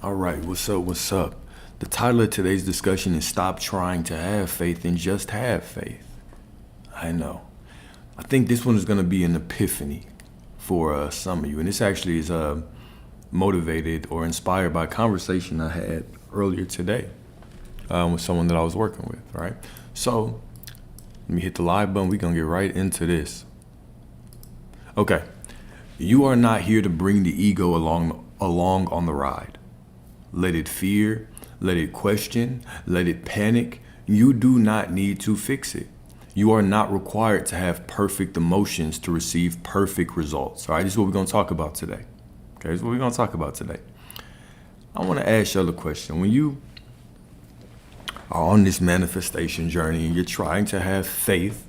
All right, what's up? What's up? The title of today's discussion is Stop Trying to Have Faith and Just Have Faith. I know. I think this one is going to be an epiphany for some of you. And this actually is motivated or inspired by a conversation I had earlier today with someone that I was working with, right? So let me hit the live button. We're going to get right into this. Okay. You are not here to bring the ego along on the ride. Let it fear, let it question, let it panic. You do not need to fix it. You are not required to have perfect emotions to receive perfect results. All right, this is what we're going to talk about today. Okay, this is what we're going to talk about today. I want to ask you a question. When you are on this manifestation journey and you're trying to have faith,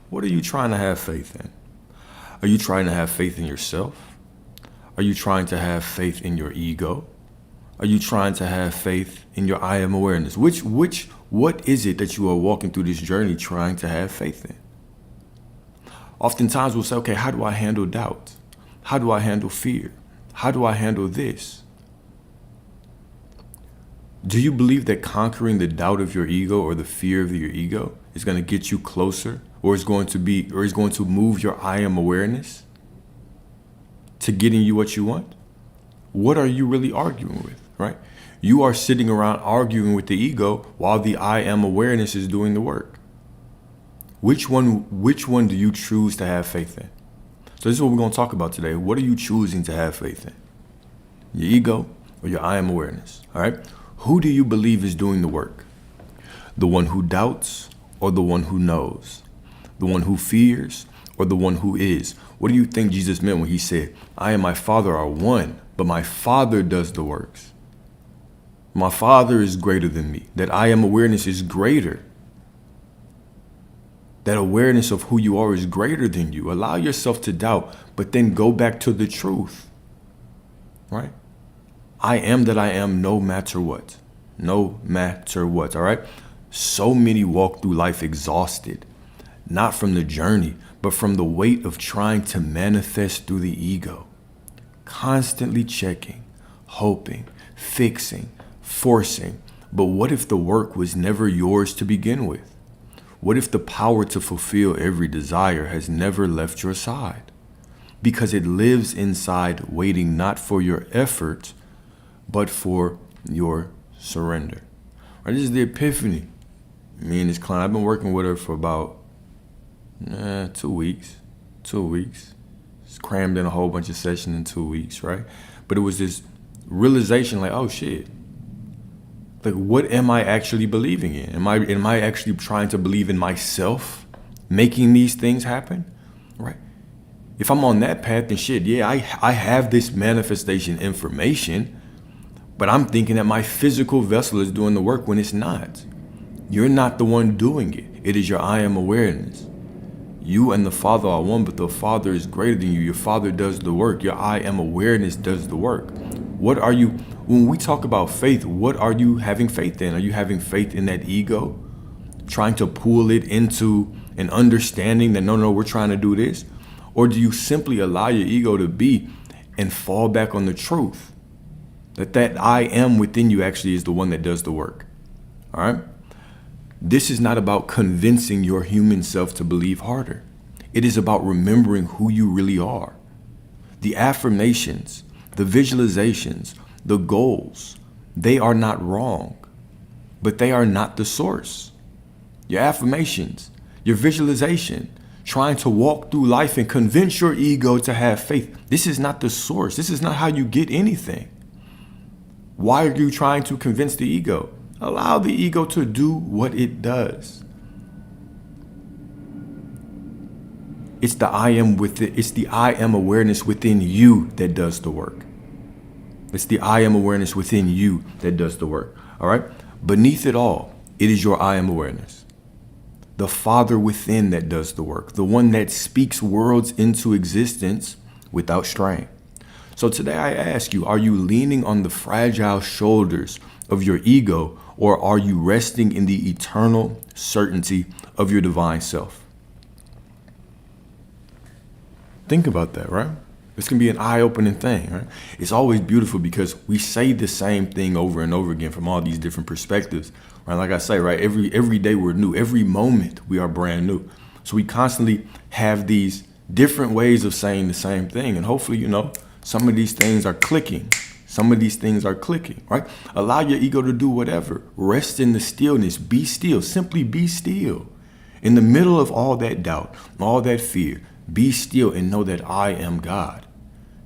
what are you trying to have faith in? Are you trying to have faith in yourself? Are you trying to have faith in your ego? Are you trying to have faith in your I am awareness? What is it that you are walking through this journey trying to have faith in? Oftentimes we'll say, okay, how do I handle doubt? How do I handle fear? How do I handle this? Do you believe that conquering the doubt of your ego or the fear of your ego is going to get you closer, or is going to move your I am awareness to getting you what you want? What are you really arguing with, right? You are sitting around arguing with the ego while the I am awareness is doing the work. Which one do you choose to have faith in? So this is what we're going to talk about today. What are you choosing to have faith in? Your ego or your I am awareness, all right? Who do you believe is doing the work? The one who doubts or the one who knows? The one who fears or the one who is? What do you think Jesus meant when he said, I and my Father are one, but my Father does the works? My Father is greater than me. That I am awareness is greater. That awareness of who you are is greater than you. Allow yourself to doubt, but then go back to the truth, right? I am that I am no matter what. No matter what, all right? So many walk through life exhausted, not from the journey, but from the weight of trying to manifest through the ego. Constantly checking, hoping, fixing, forcing. But what if the work was never yours to begin with? What if the power to fulfill every desire has never left your side? Because it lives inside, waiting not for your effort, but for your surrender. Right, this is the epiphany. Me and this client, I've been working with her for about 2 weeks. 2 weeks. It's crammed in a whole bunch of sessions in 2 weeks, right? But it was this realization like, oh shit. Like, what am I actually believing in? Am I actually trying to believe in myself making these things happen? Right? If I'm on that path, then shit, yeah, I have this manifestation information, but I'm thinking that my physical vessel is doing the work when it's not. You're not the one doing it. It is your I am awareness. You and the Father are one, but the Father is greater than you. Your Father does the work. Your I am awareness does the work. When we talk about faith, what are you having faith in? Are you having faith in that ego? Trying to pull it into an understanding that, no, we're trying to do this? Or do you simply allow your ego to be and fall back on the truth? That I am within you actually is the one that does the work. All right? This is not about convincing your human self to believe harder. It is about remembering who you really are. The affirmations, the visualizations, the goals, they are not wrong, but they are not the source. Your affirmations, your visualization, trying to walk through life and convince your ego to have faith. This is not the source. This is not how you get anything. Why are you trying to convince the ego? Allow the ego to do what it does. It's the I am awareness within you that does the work. It's the I am awareness within you that does the work. All right? Beneath it all, it is your I am awareness. The Father within that does the work. The one that speaks worlds into existence without strain. So today I ask you, are you leaning on the fragile shoulders of your ego, or are you resting in the eternal certainty of your divine self? Think about that, right? This can be an eye-opening thing, right? It's always beautiful because we say the same thing over and over again from all these different perspectives, right? Like I say, right, every day we're new. Every moment we are brand new. So we constantly have these different ways of saying the same thing. And hopefully, some of these things are clicking. Some of these things are clicking, right? Allow your ego to do whatever. Rest in the stillness. Be still. Simply be still. In the middle of all that doubt, all that fear, be still and know that I am God.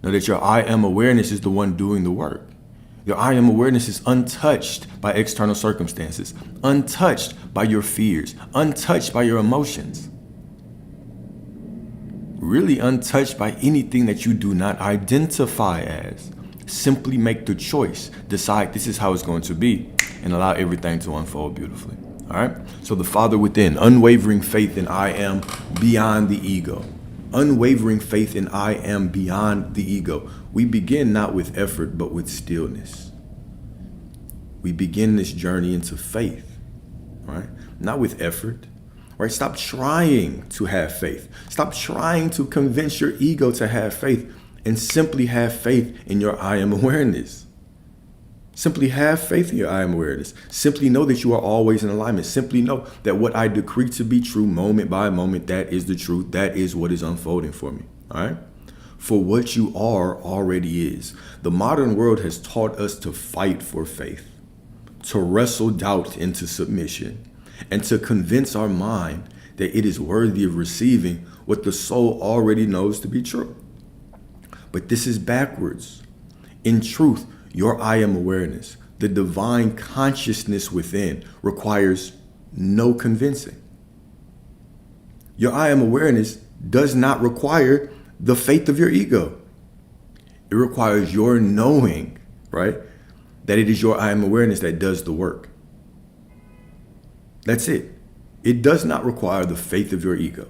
Know that your I am awareness is the one doing the work. Your I am awareness is untouched by external circumstances, untouched by your fears, untouched by your emotions. Really untouched by anything that you do not identify as. Simply make the choice. Decide this is how it's going to be and allow everything to unfold beautifully. All right. So the Father within, unwavering faith in I am beyond the ego. Unwavering faith in I am beyond the ego. We begin not with effort, but with stillness. We begin this journey into faith, right? Not with effort, right? Stop trying to have faith. Stop trying to convince your ego to have faith and simply have faith in your I am awareness. Simply have faith in your I am awareness. Simply know that you are always in alignment. Simply know that what I decree to be true moment by moment, that is the truth. That is what is unfolding for me. All right. For what you are already is. The modern world has taught us to fight for faith, to wrestle doubt into submission, and to convince our mind that it is worthy of receiving what the soul already knows to be true. But this is backwards. In truth, your I am awareness, the divine consciousness within, requires no convincing. Your I am awareness does not require the faith of your ego. It requires your knowing, right, that it is your I am awareness that does the work. That's it. It does not require the faith of your ego.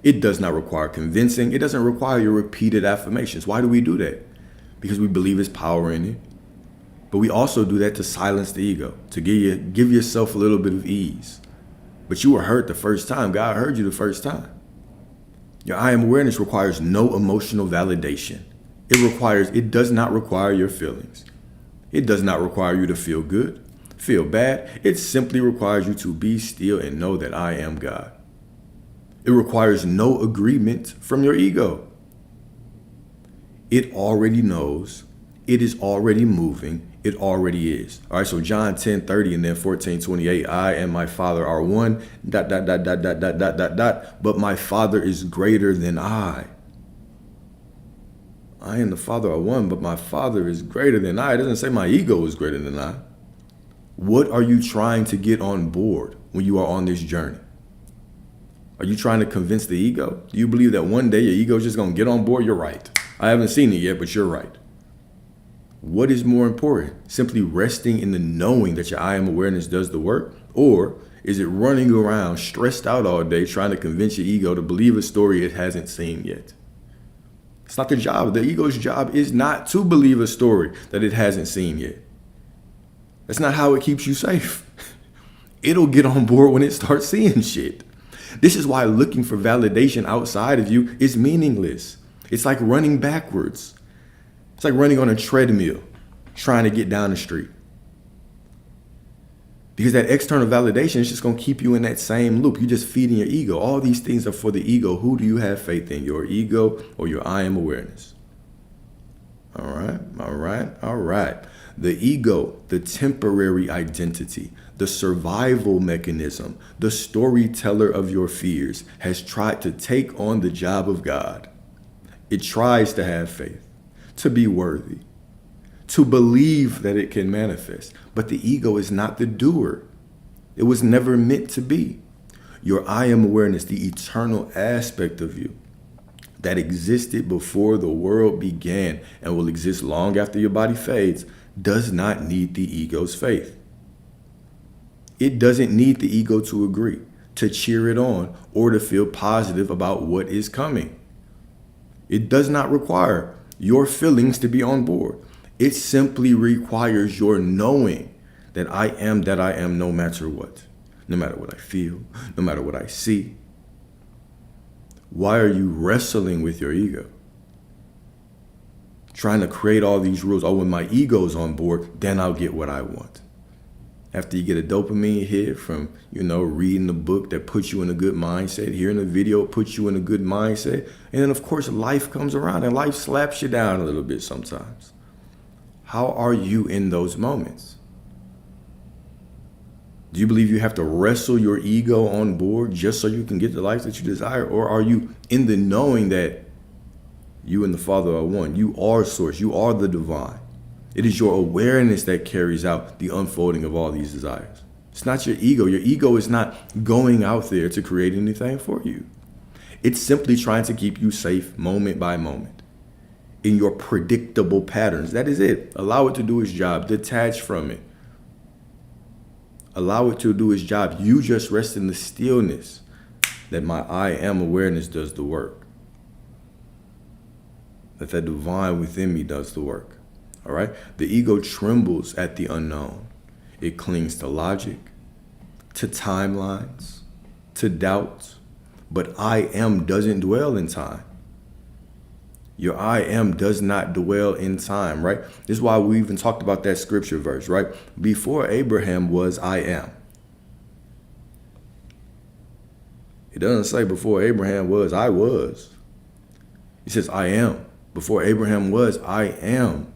It does not require convincing. It doesn't require your repeated affirmations. Why do we do that? Because we believe there's power in it. But we also do that to silence the ego, to give yourself a little bit of ease. But you were hurt the first time. God heard you the first time. Your I am awareness requires no emotional validation. It does not require your feelings. It does not require you to feel good, feel bad. It simply requires you to be still and know that I am God. It requires no agreement from your ego. It already knows. It is already moving. It already is. All right, so John 10:30 and then 14:28. I and my Father are one, ... But my Father is greater than I. I and the Father are one, but my Father is greater than I. It doesn't say my ego is greater than I. What are you trying to get on board when you are on this journey? Are you trying to convince the ego? Do you believe that one day your ego is just going to get on board? You're right. I haven't seen it yet, but you're right. What is more important? Simply resting in the knowing that your I am awareness does the work? Or is it running around stressed out all day trying to convince your ego to believe a story it hasn't seen yet? It's not the job. The ego's job is not to believe a story that it hasn't seen yet. That's not how it keeps you safe. It'll get on board when it starts seeing shit. This is why looking for validation outside of you is meaningless. It's like running backwards. It's like running on a treadmill, trying to get down the street. Because that external validation is just going to keep you in that same loop. You're just feeding your ego. All these things are for the ego. Who do you have faith in? Your ego or your I am awareness? All right. The ego, the temporary identity, the survival mechanism, the storyteller of your fears has tried to take on the job of God. It tries to have faith, to be worthy, to believe that it can manifest. But the ego is not the doer. It was never meant to be. Your I am awareness, the eternal aspect of you that existed before the world began and will exist long after your body fades, does not need the ego's faith. It doesn't need the ego to agree, to cheer it on, or to feel positive about what is coming. It does not require your feelings to be on board. It simply requires your knowing that I am no matter what. No matter what I feel, no matter what I see. Why are you wrestling with your ego? trying to create all these rules. Oh, when my ego's on board, then I'll get what I want. After you get a dopamine hit from, reading a book that puts you in a good mindset, hearing a video puts you in a good mindset. And then, of course, life comes around and life slaps you down a little bit sometimes. How are you in those moments? Do you believe you have to wrestle your ego on board just so you can get the life that you desire? Or are you in the knowing that you and the Father are one? You are source. You are the divine. It is your awareness that carries out the unfolding of all these desires. It's not your ego. Your ego is not going out there to create anything for you. It's simply trying to keep you safe moment by moment in your predictable patterns. That is it. Allow it to do its job. Detach from it. Allow it to do its job. You just rest in the stillness that my I am awareness does the work. That divine within me does the work. All right? The ego trembles at the unknown. It clings to logic, to timelines, to doubts. But I am doesn't dwell in time. Your I am does not dwell in time, right? This is why we even talked about that scripture verse, right? Before Abraham was, I am. It doesn't say before Abraham was, I was. It says, I am. Before Abraham was, I am.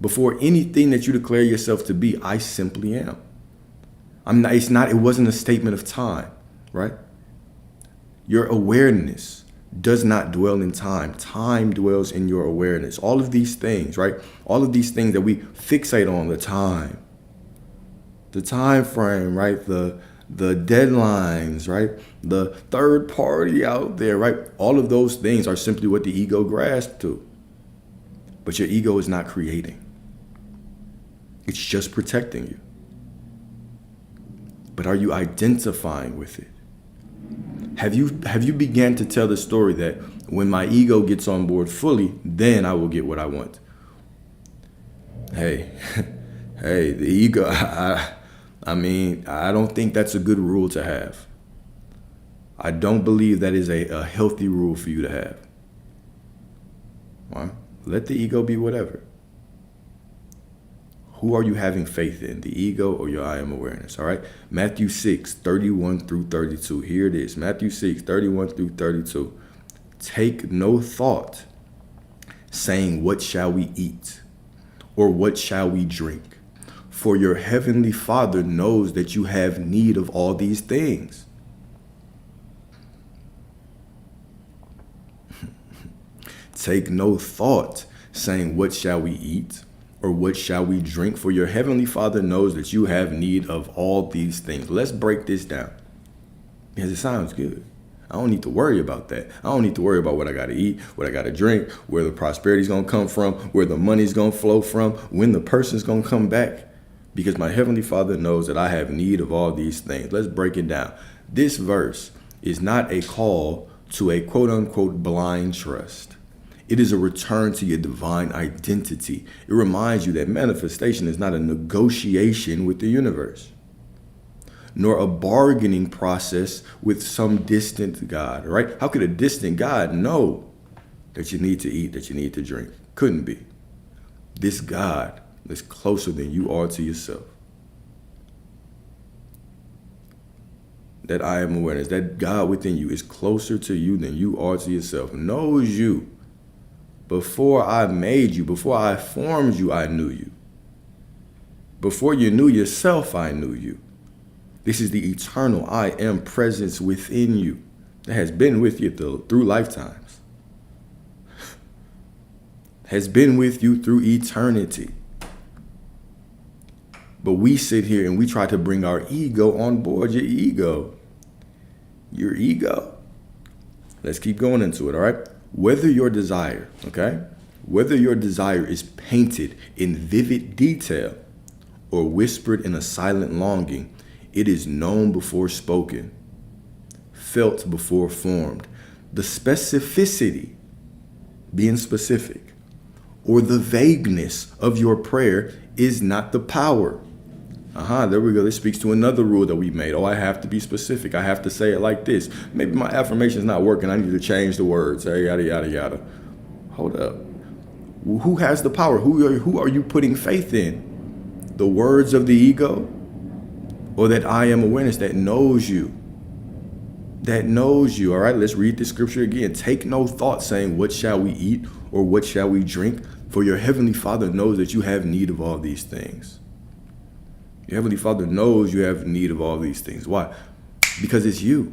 Before anything that you declare yourself to be, I simply am. It wasn't a statement of time, right? Your awareness does not dwell in time. Time dwells in your awareness. All of these things, right? All of these things that we fixate on, the time frame, right? The deadlines, right? The third party out there, right? All of those things are simply what the ego grasps to. But your ego is not creating. It's just protecting you. But are you identifying with it? Have you began to tell the story that when my ego gets on board fully, then I will get what I want? Hey, the ego, I don't think that's a good rule to have. I don't believe that is a healthy rule for you to have. Well, let the ego be whatever. Who are you having faith in, the ego or your I am awareness? All right. Matthew 6:31-32. Here it is. Matthew 6:31-32. Take no thought saying, what shall we eat? Or what shall we drink? For your heavenly Father knows that you have need of all these things. Take no thought saying, what shall we eat? Or what shall we drink? For your heavenly Father knows that you have need of all these things. Let's break this down because it sounds good. I don't need to worry about that. I don't need to worry about what I got to eat, what I got to drink, where the prosperity is going to come from, where the money's going to flow from, when the person's going to come back, because my heavenly Father knows that I have need of all these things. Let's break it down. This verse is not a call to a quote unquote blind trust. It is a return to your divine identity. It reminds you that manifestation is not a negotiation with the universe, nor a bargaining process with some distant God, right? How could a distant God know that you need to eat, that you need to drink? Couldn't be. This God is closer than you are to yourself. That I am awareness, that God within you is closer to you than you are to yourself, knows you. Before I made you, before I formed you, I knew you. Before you knew yourself, I knew you. This is the eternal I am presence within you that has been with you through lifetimes. Has been with you through eternity. But we sit here and we try to bring our ego on board. Your ego. Let's keep going into it, all right? Whether your desire is painted in vivid detail or whispered in a silent longing, it is known before spoken, felt before formed. The specificity, being specific, or the vagueness of your prayer is not the power. There we go. This speaks to another rule that we made. I have to be specific. I have to say it like this. Maybe my affirmation is not working. I need to change the words. Yada, yada, yada. Hold up. Who has the power? Who are you putting faith in? The words of the ego, or that I am awareness that knows you? That knows you. All right, let's read the scripture again. Take no thought saying, what shall we eat or what shall we drink? For your heavenly Father knows that you have need of all these things. Your heavenly Father knows you have need of all these things. Why? Because it's you.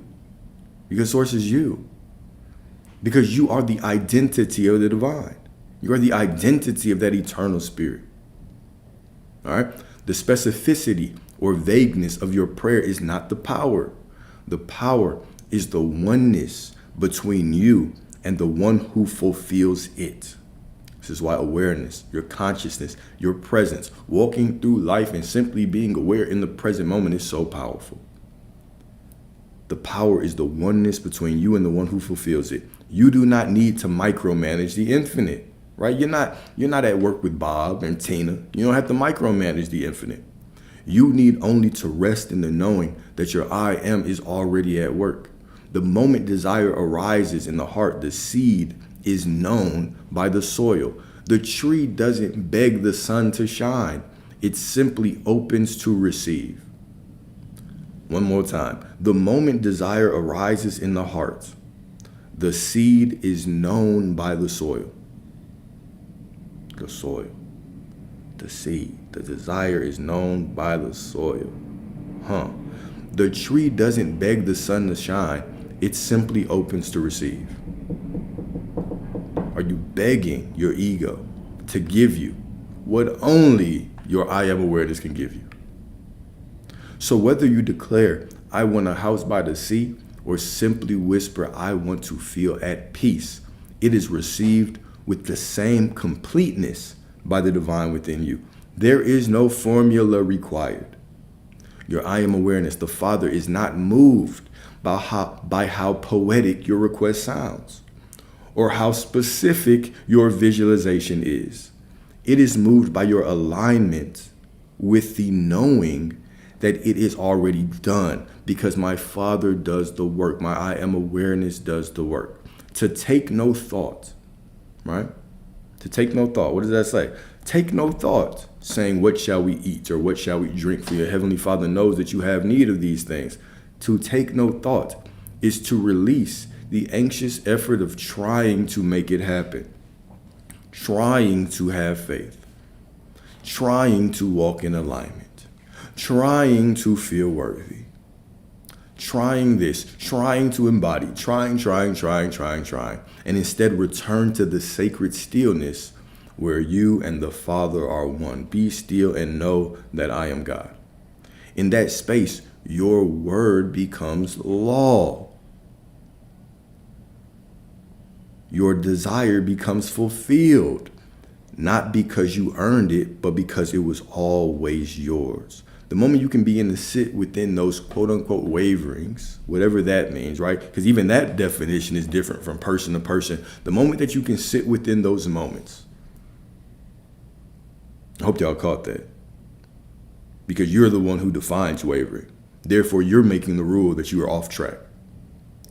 Because source is you. Because you are the identity of the divine. You are the identity of that eternal spirit. All right? The specificity or vagueness of your prayer is not the power. The power is the oneness between you and the one who fulfills it. This is why awareness, your consciousness, your presence, walking through life and simply being aware in the present moment is so powerful. The power is the oneness between you and the one who fulfills it. You do not need to micromanage the infinite. Right? You're not at work with Bob and Tina. You don't have to micromanage the infinite. You need only to rest in the knowing that your I am is already at work. The moment desire arises in the heart, the seed is known by the soil. The tree doesn't beg the sun to shine. It simply opens to receive. One more time. The moment desire arises in the heart, the seed is known by the soil. The soil, the seed, the desire is known by the soil. The tree doesn't beg the sun to shine. It simply opens to receive. Are you begging your ego to give you what only your I am awareness can give you? So whether you declare, I want a house by the sea, or simply whisper, I want to feel at peace, it is received with the same completeness by the divine within you. There is no formula required. Your I am awareness, the Father, is not moved by how poetic your request sounds or how specific your visualization is. It is moved by your alignment with the knowing that it is already done, because my Father does the work. My I am awareness does the work. To take no thought. Right? To take no thought. What does that say? Take no thought saying, what shall we eat or what shall we drink? For your heavenly Father knows that you have need of these things. To take no thought is to release the anxious effort of trying to make it happen. Trying to have faith. Trying to walk in alignment. Trying to feel worthy. Trying this, trying to embody, trying, and instead return to the sacred stillness where you and the Father are one. Be still and know that I am God. In that space, your word becomes law. Your desire becomes fulfilled, not because you earned it, but because it was always yours. The moment you can begin to sit within those quote unquote waverings, whatever that means, right? Because even that definition is different from person to person. The moment that you can sit within those moments. I hope y'all caught that. Because you're the one who defines wavering. Therefore, you're making the rule that you are off track.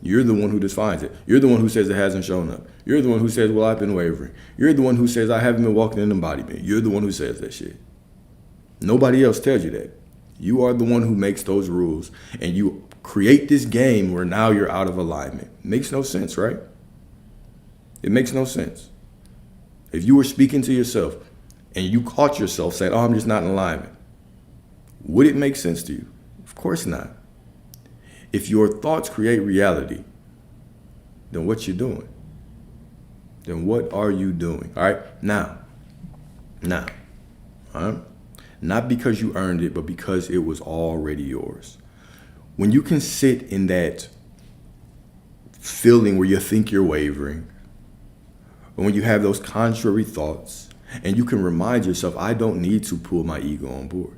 You're the one who defines it. You're the one who says it hasn't shown up. You're the one who says, well, I've been wavering. You're the one who says I haven't been walking in embodiment. You're the one who says that shit. Nobody else tells you that. You are the one who makes those rules, and you create this game where now you're out of alignment. Makes no sense, right? It makes no sense. If you were speaking to yourself and you caught yourself saying, oh, I'm just not in alignment, would it make sense to you? Of course not. If your thoughts create reality, then what you doing? Then what are you doing? All right, now, all right? Not because you earned it, but because it was already yours. When you can sit in that feeling where you think you're wavering, or when you have those contrary thoughts, and you can remind yourself, I don't need to pull my ego on board.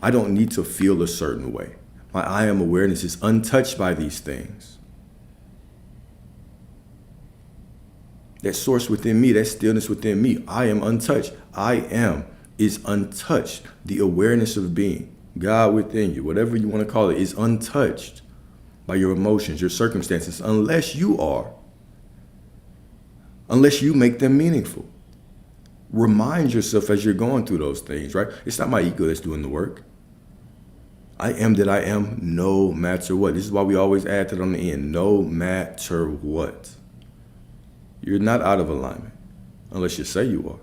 I don't need to feel a certain way. My I am awareness is untouched by these things. That source within me, that stillness within me, I am untouched. I am is untouched. The awareness of being, God within you, whatever you want to call it, is untouched by your emotions, your circumstances, unless you are. Unless you make them meaningful. Remind yourself as you're going through those things, right? It's not my ego that's doing the work. I am that I am no matter what. This is why we always add that on the end. No matter what. You're not out of alignment unless you say you are.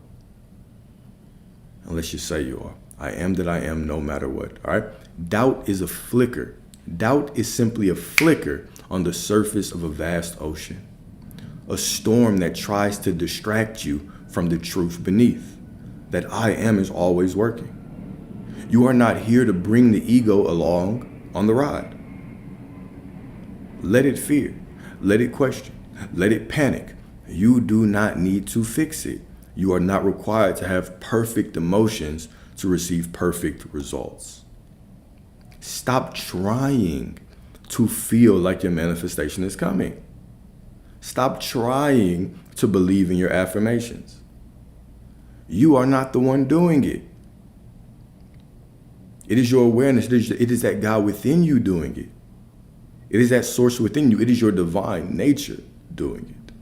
Unless you say you are. I am that I am no matter what. All right. Doubt is a flicker. Doubt is simply a flicker on the surface of a vast ocean. A storm that tries to distract you from the truth beneath. That I am is always working. You are not here to bring the ego along on the ride. Let it fear. Let it question. Let it panic. You do not need to fix it. You are not required to have perfect emotions to receive perfect results. Stop trying to feel like your manifestation is coming. Stop trying to believe in your affirmations. You are not the one doing it. It is your awareness. It is that God within you doing it. It is that source within you. It is your divine nature doing it.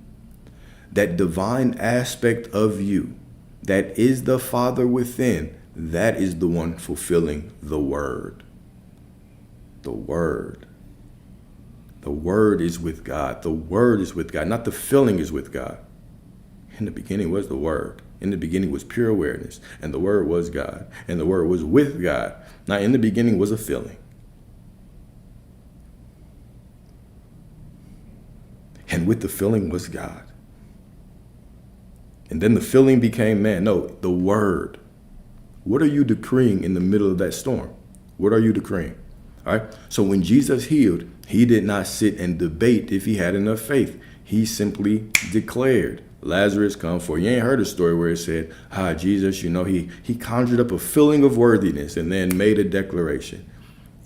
That divine aspect of you that is the Father within, that is the one fulfilling the word. The word. The word is with God. The word is with God, not the feeling is with God. In the beginning was the word. In the beginning was pure awareness, and the word was God, and the word was with God. Now, in the beginning was a feeling. And with the feeling was God. And then the feeling became man. No, the word. What are you decreeing in the middle of that storm? What are you decreeing? All right. So when Jesus healed, he did not sit and debate if he had enough faith. He simply declared, Lazarus, come forth. You ain't heard a story where it said, Jesus, he conjured up a feeling of worthiness and then made a declaration.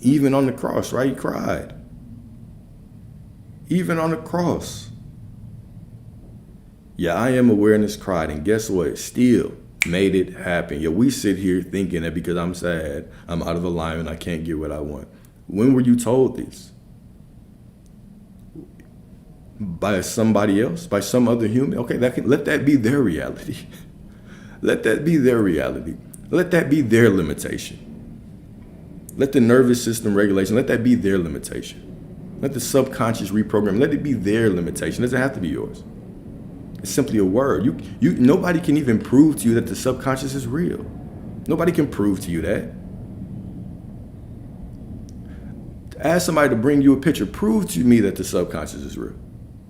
Even on the cross, right? He cried. Even on the cross. Yeah, I am awareness cried. And guess what? Still made it happen. Yeah, we sit here thinking that because I'm sad, I'm out of alignment, I can't get what I want. When were you told this? By somebody else, by some other human? Okay, let that be their reality. Let that be their reality. Let that be their limitation. Let the nervous system regulation, let that be their limitation. Let the subconscious reprogram, let it be their limitation. It doesn't have to be yours. It's simply a word. Nobody can even prove to you that the subconscious is real. Nobody can prove to you that. Ask somebody to bring you a picture. Prove to me that the subconscious is real.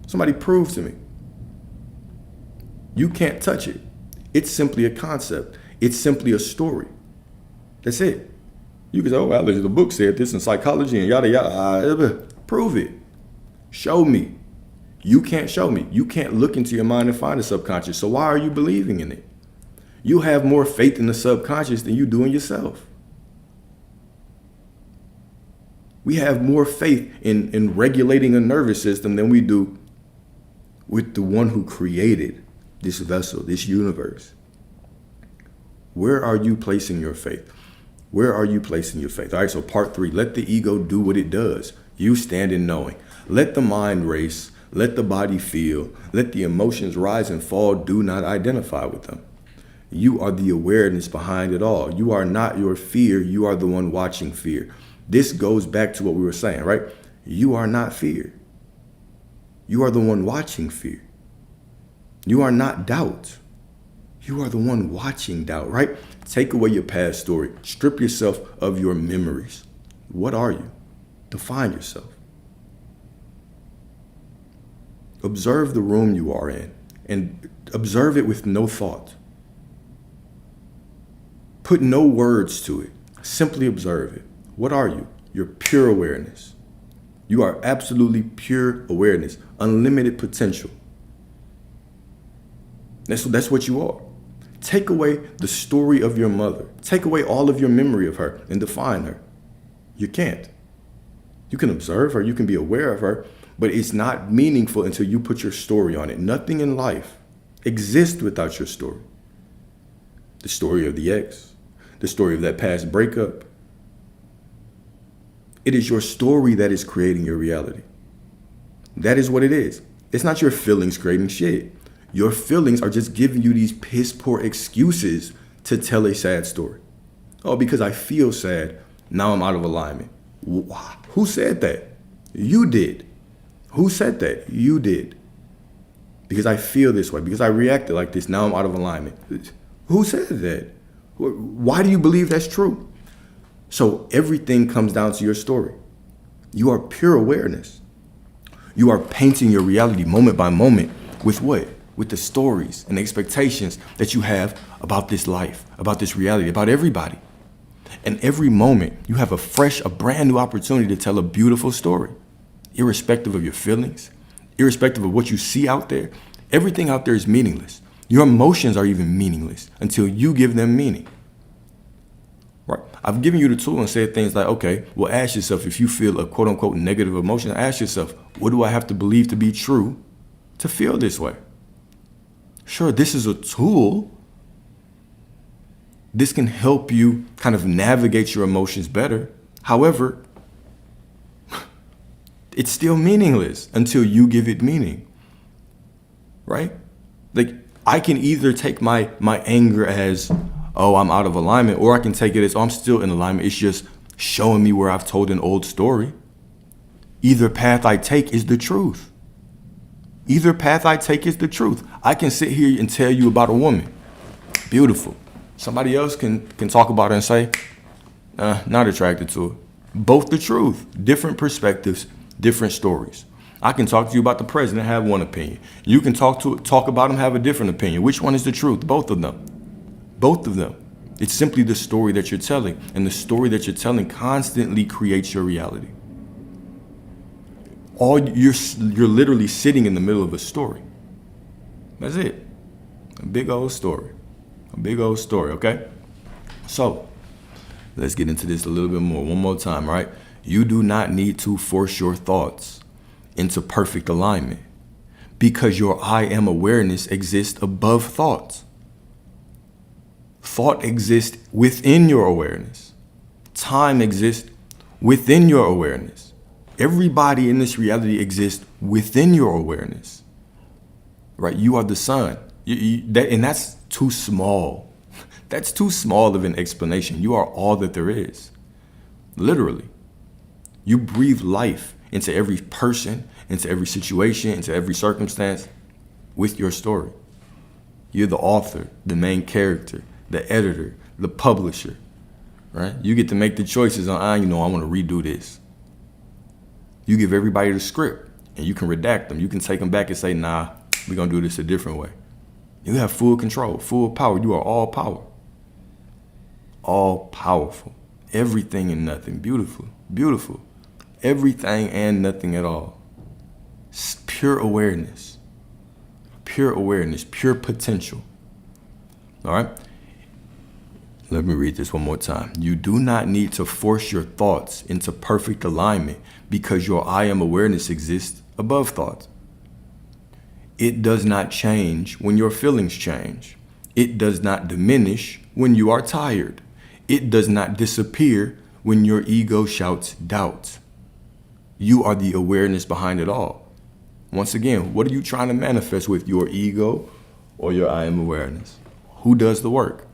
Somebody prove to me. You can't touch it. It's simply a concept. It's simply a story. That's it. You can say, well, the book said this in psychology and yada, yada. Prove it. Show me. You can't show me. You can't look into your mind and find the subconscious. So why are you believing in it? You have more faith in the subconscious than you do in yourself. We have more faith in regulating a nervous system than we do with the one who created this vessel, this universe. Where are you placing your faith? Where are you placing your faith? All right, so part 3, let the ego do what it does. You stand in knowing. Let the mind race. Let the body feel. Let the emotions rise and fall. Do not identify with them. You are the awareness behind it all. You are not your fear. You are the one watching fear. This goes back to what we were saying, right? You are not fear. You are the one watching fear. You are not doubt. You are the one watching doubt, right? Take away your past story. Strip yourself of your memories. What are you? Define yourself. Observe the room you are in and observe it with no thought. Put no words to it. Simply observe it. What are you? You're pure awareness. You are absolutely pure awareness, unlimited potential. That's what you are. Take away the story of your mother. Take away all of your memory of her and define her. You can't. You can observe her, you can be aware of her, but it's not meaningful until you put your story on it. Nothing in life exists without your story. The story of the ex, the story of that past breakup. It is your story that is creating your reality. That is what it is. It's not your feelings creating shit. Your feelings are just giving you these piss poor excuses to tell a sad story. Oh, because I feel sad, now I'm out of alignment. Who said that? You did. Who said that? You did. Because I feel this way, because I reacted like this, now I'm out of alignment. Who said that? Why do you believe that's true? So everything comes down to your story. You are pure awareness. You are painting your reality moment by moment with what? With the stories and expectations that you have about this life, about this reality, about everybody. And every moment you have a brand new opportunity to tell a beautiful story, irrespective of your feelings, irrespective of what you see out there. Everything out there is meaningless. Your emotions are even meaningless until you give them meaning. Right? I've given you the tool and said things like, okay, well, ask yourself, if you feel a quote unquote negative emotion, ask yourself, what do I have to believe to be true to feel this way? Sure, this is a tool. This can help you kind of navigate your emotions better. However, it's still meaningless until you give it meaning, right? Like, I can either take my anger as, oh, I'm out of alignment, or I can take it as, oh, I'm still in alignment. It's just showing me where I've told an old story. Either path I take is the truth. Either path I take is the truth. I can sit here and tell you about a woman. Beautiful. Somebody else can talk about her and say, not attracted to her. Both the truth. Different perspectives, different stories. I can talk to you about the president, have one opinion. You can talk about him, have a different opinion. Which one is the truth? Both of them. Both of them. It's simply the story that you're telling. And the story that you're telling constantly creates your reality. You're literally sitting in the middle of a story. That's it. A big old story. A big old story, okay? So, let's get into this a little bit more. One more time, right? You do not need to force your thoughts into perfect alignment because your I am awareness exists above thoughts. Thought exists within your awareness. Time exists within your awareness. Everybody in this reality exists within your awareness, right? You are the sun, and that's too small. That's too small of an explanation. You are all that there is, literally. You breathe life into every person, into every situation, into every circumstance with your story. You're the author, the main character, the editor, the publisher, right? You get to make the choices on, I want to redo this. You give everybody the script and you can redact them. You can take them back and say, nah, we're going to do this a different way. You have full control, full power. You are all power. All powerful. Everything and nothing. Beautiful. Beautiful. Everything and nothing at all. Pure awareness. Pure awareness. Pure potential. All right? Let me read this one more time. You do not need to force your thoughts into perfect alignment because your I am awareness exists above thoughts. It does not change when your feelings change. It does not diminish when you are tired. It does not disappear when your ego shouts doubt. You are the awareness behind it all. Once again, what are you trying to manifest with, your ego or your I am awareness? Who does the work?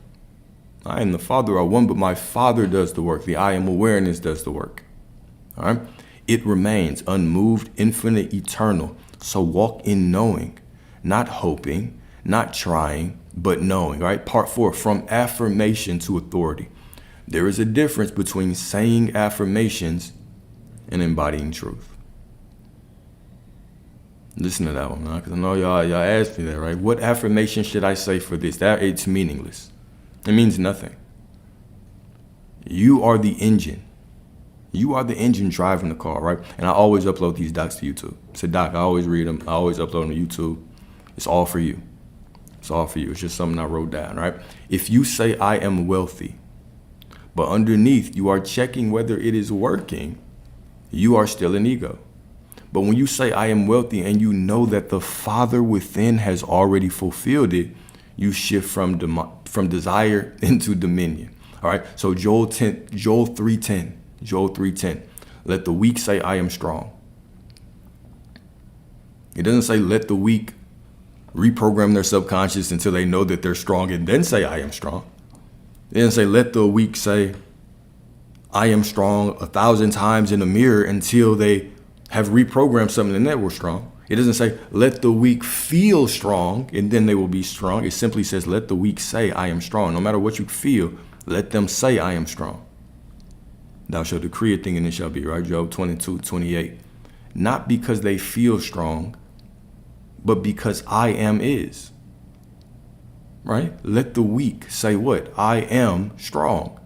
I and the Father are one, but my Father does the work. The I am awareness does the work. All right? It remains unmoved, infinite, eternal. So walk in knowing, not hoping, not trying, but knowing. All right? Part 4, from affirmation to authority. There is a difference between saying affirmations and embodying truth. Listen to that one, because I know y'all asked me that, right? What affirmation should I say for this? That it's meaningless. It means nothing. You are the engine. You are the engine driving the car, right? And I always upload these docs to YouTube. It's a doc. I always read them. I always upload them to YouTube. It's all for you. It's all for you. It's just something I wrote down, right? If you say I am wealthy, but underneath you are checking whether it is working, you are still an ego. But when you say I am wealthy and you know that the Father within has already fulfilled it, you shift from desire into dominion. All right. So Joel 3:10. Let the weak say I am strong. It doesn't say let the weak reprogram their subconscious until they know that they're strong and then say, I am strong. Then say, let the weak say, I am strong 1,000 times in the mirror until they have reprogrammed something and that we're strong. It doesn't say, let the weak feel strong and then they will be strong. It simply says, let the weak say, I am strong. No matter what you feel, let them say, I am strong. Thou shalt decree a thing and it shall be, right? Job 22:28. Not because they feel strong, but because I am is. Right? Let the weak say what? I am strong.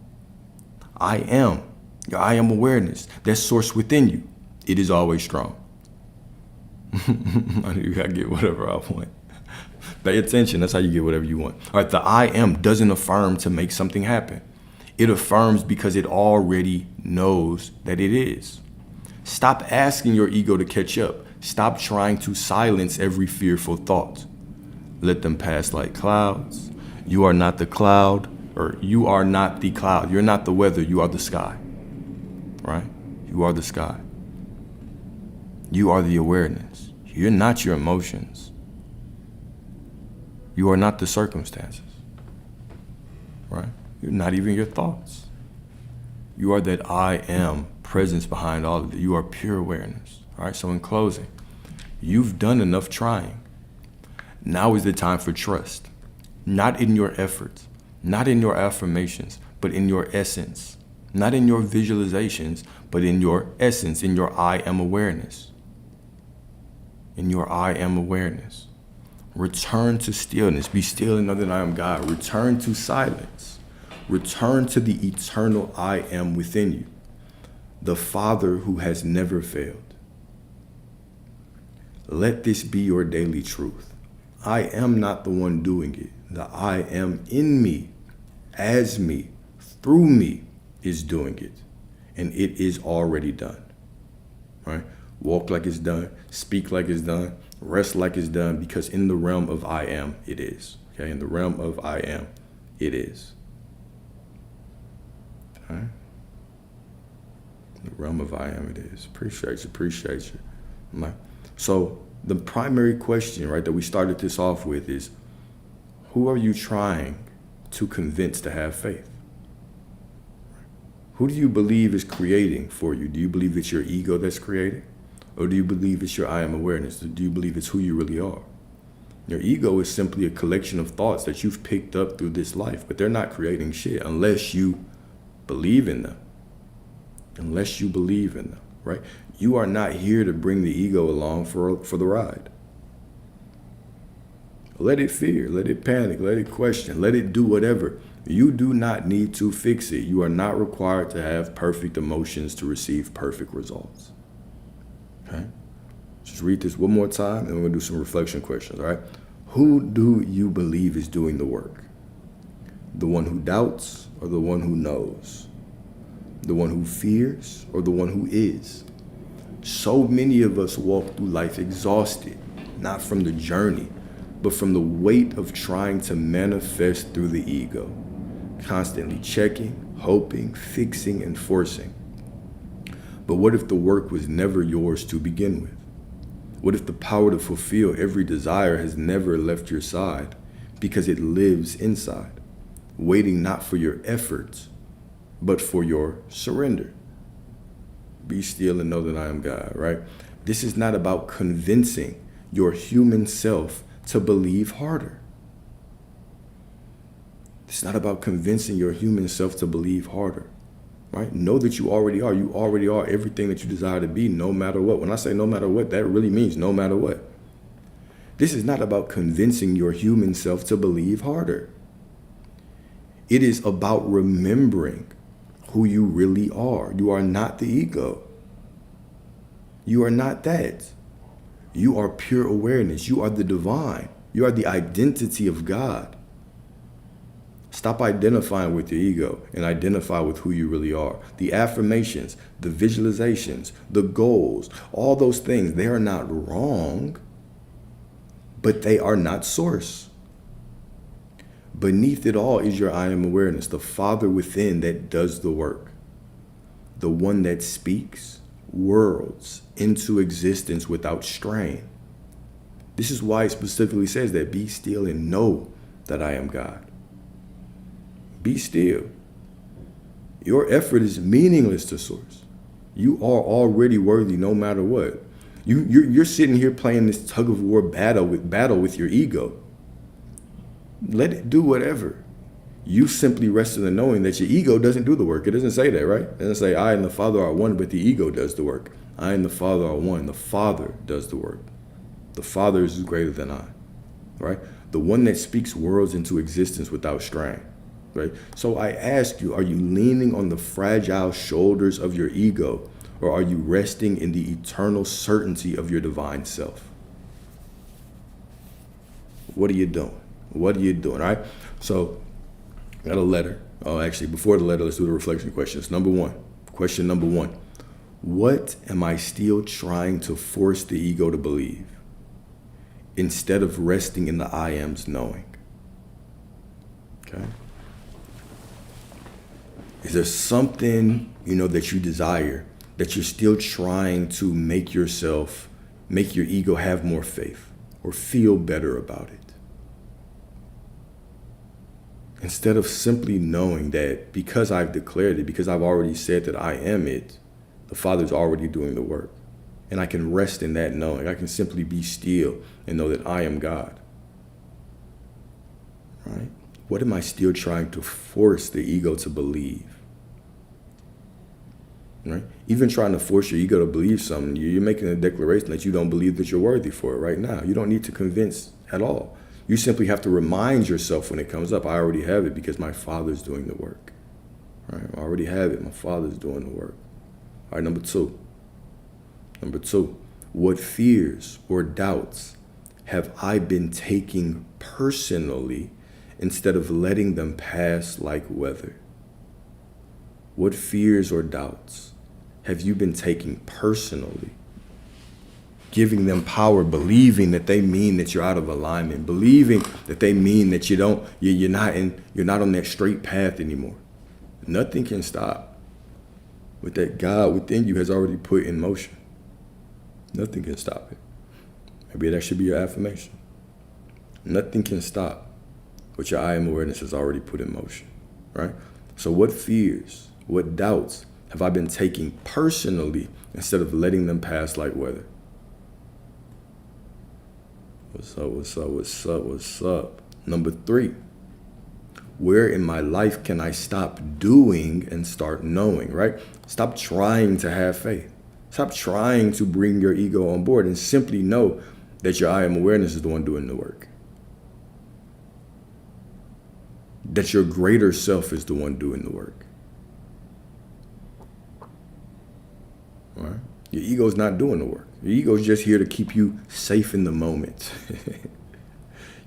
I am. Your I am awareness. That's sourced within you. It is always strong. You gotta get whatever I want. Pay attention. That's how you get whatever you want. All right. The I am doesn't affirm to make something happen. It affirms because it already knows that it is. Stop asking your ego to catch up. Stop trying to silence every fearful thought. Let them pass like clouds. You are not the cloud, or you are not the cloud. You're not the weather. You are the sky. Right? You are the sky. You are the awareness. You're not your emotions. You are not the circumstances. Right? You're not even your thoughts. You are that I am presence behind all of it. You are pure awareness. All right. So in closing, you've done enough trying. Now is the time for trust. Not in your efforts, not in your affirmations, but in your essence. Not in your visualizations, but in your essence, in your I am awareness. In your I am awareness. Return to stillness. Be still and know that I am God. Return to silence. Return to the eternal I am within you, the Father who has never failed. Let this be your daily truth. I am not the one doing it. The I am in me, as me, through me is doing it. And it is already done. Right? Walk like it's done. Speak like it's done. Rest like it's done. Because in the realm of I am, it is. Okay? In the realm of I am, it is. Okay? In the realm of I am, it is. Appreciate you. Right? So the primary question, right, that we started this off with is, who are you trying to convince to have faith? Who do you believe is creating for you? Do you believe it's your ego that's creating? Or do you believe it's your I am awareness? Do you believe it's who you really are? Your ego is simply a collection of thoughts that you've picked up through this life, but they're not creating shit unless you believe in them. Unless you believe in them, right? You are not here to bring the ego along for the ride. Let it fear, let it panic, let it question, let it do whatever. You do not need to fix it. You are not required to have perfect emotions to receive perfect results. Okay? Just read this one more time and we're going to do some reflection questions, all right? Who do you believe is doing the work? The one who doubts or the one who knows? The one who fears or the one who is? So many of us walk through life exhausted, not from the journey, but from the weight of trying to manifest through the ego, constantly checking, hoping, fixing, and forcing. But what if the work was never yours to begin with? What if the power to fulfill every desire has never left your side because it lives inside, waiting not for your efforts, but for your surrender? Be still and know that I am God, right? This is not about convincing your human self to believe harder. It's not about convincing your human self to believe harder, right? Know that you already are. You already are everything that you desire to be, no matter what. When I say no matter what, that really means no matter what. This is not about convincing your human self to believe harder. It is about remembering who you really are. You are not the ego. You are not that. You are pure awareness. You are the divine. You are the identity of God. Stop identifying with your ego and identify with who you really are. The affirmations, the visualizations, the goals, all those things, they are not wrong, but they are not source. Beneath it all is your I am awareness, the Father within that does the work, the one that speaks worlds into existence without strain. This is why it specifically says that be still and know that I am God. Be still. Your effort is meaningless to Source. You are already worthy no matter what. You're sitting here playing this tug of war battle with your ego. Let it do whatever. You simply rest in the knowing that your ego doesn't do the work. It doesn't say that, right? It doesn't say I and the Father are one, but the ego does the work. I and the Father are one. The Father does the work. The Father is greater than I, right? The one that speaks worlds into existence without strain, right? So I ask you, are you leaning on the fragile shoulders of your ego, or are you resting in the eternal certainty of your divine self? What are you doing? What are you doing, all right? So I got a letter. Oh, actually, before the letter, let's do the reflection questions. Question number one. What am I still trying to force the ego to believe instead of resting in the I am's knowing? Okay. Is there something, that you desire that you're still trying to make your ego have more faith or feel better about it? Instead of simply knowing that because I've declared it, because I've already said that I am it, the Father's already doing the work. And I can rest in that knowing. I can simply be still and know that I am God. Right? What am I still trying to force the ego to believe? Right? Even trying to force your ego to believe something, you're making a declaration that you don't believe that you're worthy for it right now. You don't need to convince at all. You simply have to remind yourself when it comes up, I already have it because my Father's doing the work. Right? I already have it. My Father's doing the work. All right, number two, what fears or doubts have I been taking personally instead of letting them pass like weather? What fears or doubts have you been taking personally, giving them power, believing that they mean that you're out of alignment, believing that they mean that you're not on that straight path anymore? Nothing can stop what that God within you has already put in motion. Nothing can stop it. Maybe that should be your affirmation. Nothing can stop what your I am awareness has already put in motion, right? So what fears, what doubts have I been taking personally instead of letting them pass like weather? What's up? Number three, where in my life can I stop doing and start knowing, right? Stop trying to have faith. Stop trying to bring your ego on board and simply know that your I am awareness is the one doing the work. That your greater self is the one doing the work. All right? Your ego's not doing the work. Your ego's just here to keep you safe in the moment.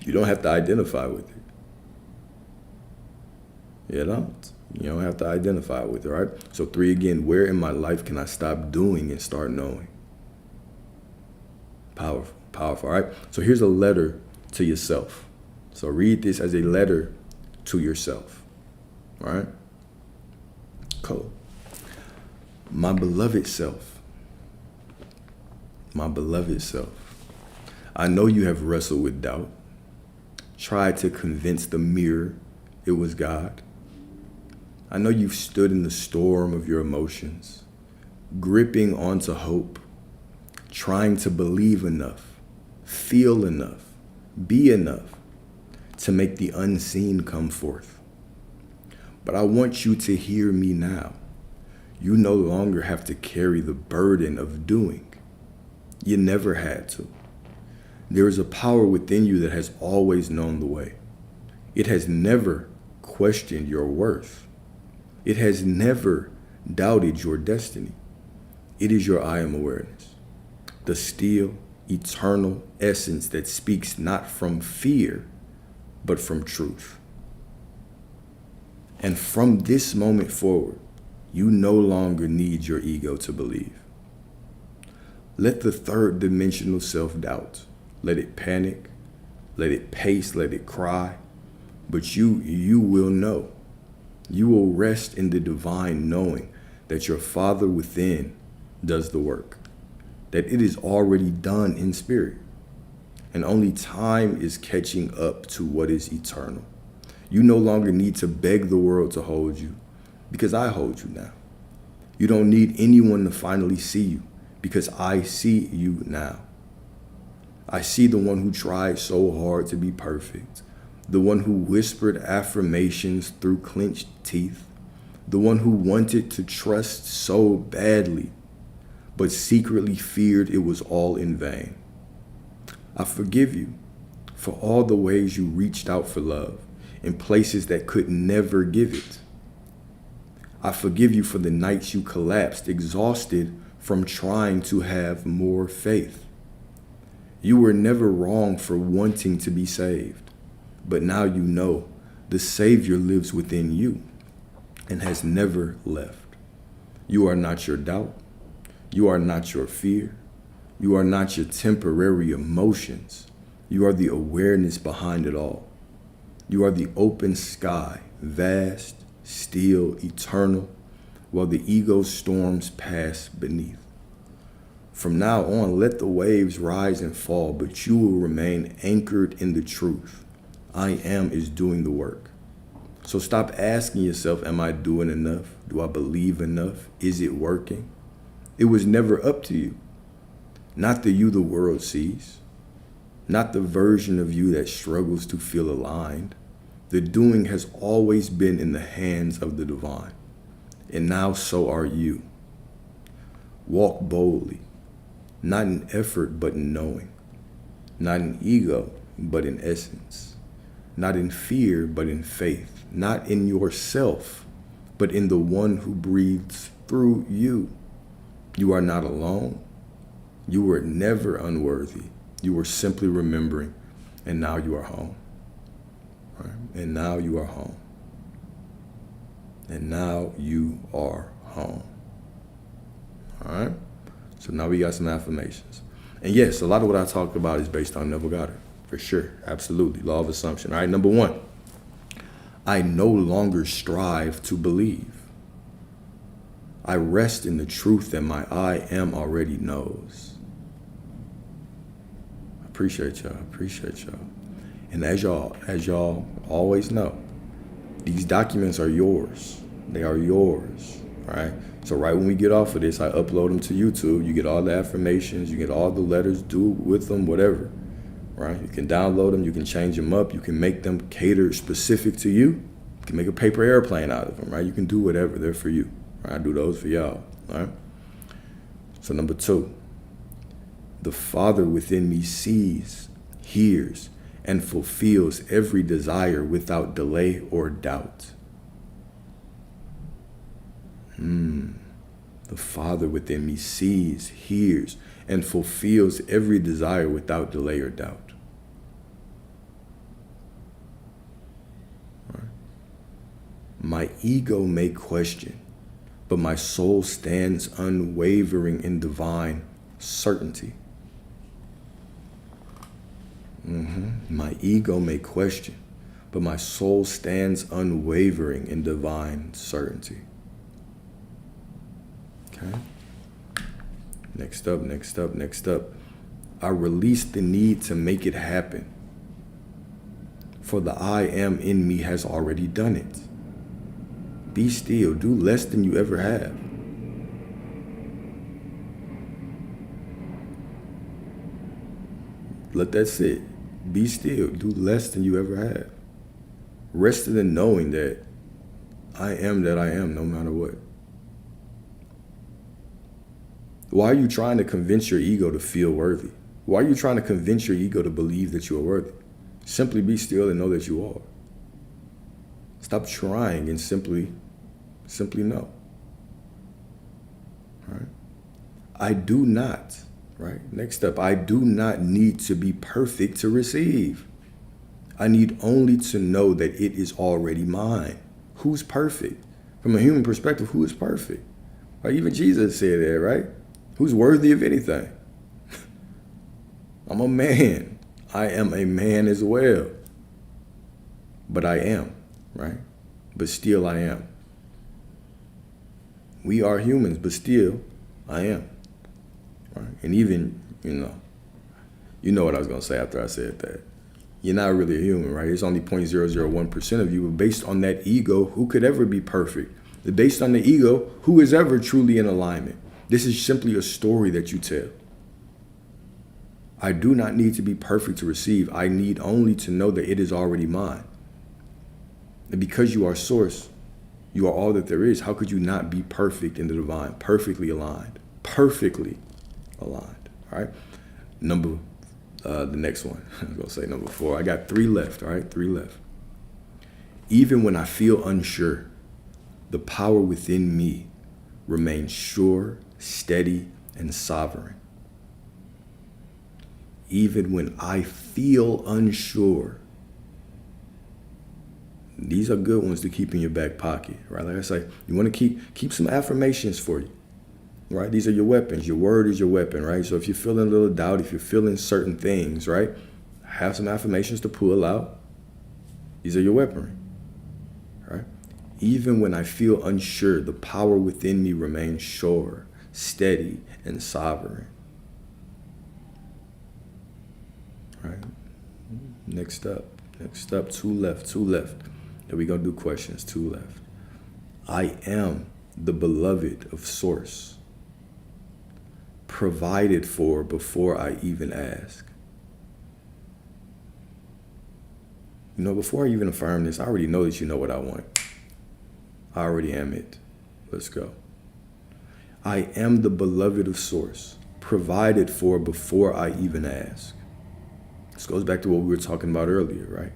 You don't have to identify with it. You don't have to identify with it, right? So 3 again, where in my life can I stop doing and start knowing? Powerful, all right? So here's a letter to yourself. So read this as a letter to yourself, all right? Cool. My beloved self, I know you have wrestled with doubt, tried to convince the mirror it was God. I know you've stood in the storm of your emotions, gripping onto hope, trying to believe enough, feel enough, be enough to make the unseen come forth. But I want you to hear me now. You no longer have to carry the burden of doing. You never had to. There is a power within you that has always known the way. It has never questioned your worth. It has never doubted your destiny. It is your I am awareness, the still, eternal essence that speaks not from fear, but from truth. And from this moment forward, you no longer need your ego to believe. Let the third dimensional self doubt. Let it panic, let it pace, let it cry. But you will know. You will rest in the divine knowing that your Father within does the work, that it is already done in spirit. And only time is catching up to what is eternal. You no longer need to beg the world to hold you, because I hold you now. You don't need anyone to finally see you, because I see you now. I see the one who tried so hard to be perfect, the one who whispered affirmations through clenched teeth, the one who wanted to trust so badly, but secretly feared it was all in vain. I forgive you for all the ways you reached out for love in places that could never give it. I forgive you for the nights you collapsed, exhausted from trying to have more faith. You were never wrong for wanting to be saved, but now you know the Savior lives within you and has never left. You are not your doubt. You are not your fear. You are not your temporary emotions. You are the awareness behind it all. You are the open sky, vast, still, eternal, while the ego storms pass beneath. From now on, let the waves rise and fall, but you will remain anchored in the truth. I am is doing the work. So stop asking yourself, am I doing enough? Do I believe enough? Is it working? It was never up to you. Not the you the world sees. Not the version of you that struggles to feel aligned. The doing has always been in the hands of the divine. And now so are you. Walk boldly. Not in effort, but in knowing. Not in ego, but in essence. Not in fear, but in faith. Not in yourself, but in the one who breathes through you. You are not alone. You were never unworthy. You were simply remembering, and now you are home. Right? And now you are home. And now you are home. All right? So now we got some affirmations. And yes, a lot of what I talked about is based on Neville Goddard, for sure. Absolutely. Law of assumption. All right, number 1. I no longer strive to believe. I rest in the truth that my I am already knows. I appreciate y'all. And as y'all always know, these documents are yours. They are yours, right? So right when we get off of this, I upload them to YouTube. You get all the affirmations, you get all the letters, do with them, whatever, right? You can download them, you can change them up, you can make them cater specific to you. You can make a paper airplane out of them, right? You can do whatever, they're for you. Right? I do those for y'all, all right? So number 2, the Father within me sees, hears, and fulfills every desire without delay or doubt. The Father within me sees, hears, and fulfills every desire without delay or doubt. Right. My ego may question, but my soul stands unwavering in divine certainty. My ego may question, but my soul stands unwavering in divine certainty. Okay. Next up. I release the need to make it happen, for the I am in me has already done it. Be still, do less than you ever have. Let that sit. Be still, do less than you ever have. Rested in knowing that I am that I am no matter what. Why are you trying to convince your ego to feel worthy? Why are you trying to convince your ego to believe that you are worthy? Simply be still and know that you are. Stop trying and simply know. All right? I do not, right? Next up, I do not need to be perfect to receive. I need only to know that it is already mine. Who's perfect? From a human perspective, who is perfect? Right? Even Jesus said that, right? Who's worthy of anything? I'm a man. I am a man as well. But I am, right? But still I am. We are humans, but still I am. Right? And even, You know what I was going to say after I said that. You're not really a human, right? It's only 0.001% of you. But based on that ego, who could ever be perfect? Based on the ego, who is ever truly in alignment? This is simply a story that you tell. I do not need to be perfect to receive. I need only to know that it is already mine. And because you are source, you are all that there is. How could you not be perfect in the divine? Perfectly aligned. Perfectly aligned. All right. The next one. I'm going to say number 4. I got 3 left. All right. 3 left. Even when I feel unsure, the power within me remains sure, steady, and sovereign. Even when I feel unsure. These are good ones to keep in your back pocket, right? Like I say, you want to keep some affirmations for you, right? These are your weapons. Your word is your weapon, right? So if you're feeling a little doubt, if you're feeling certain things, right? Have some affirmations to pull out. These are your weaponry, right? Even when I feel unsure, the power within me remains sure, steady, and sovereign. Right. Next up, 2 left. And we're going to do questions, 2 left. I am the beloved of Source, provided for before I even ask. You know, before I even affirm this, I already know that you know what I want. I already am it. Let's go. I am the beloved of Source, provided for before I even ask. This goes back to what we were talking about earlier, right?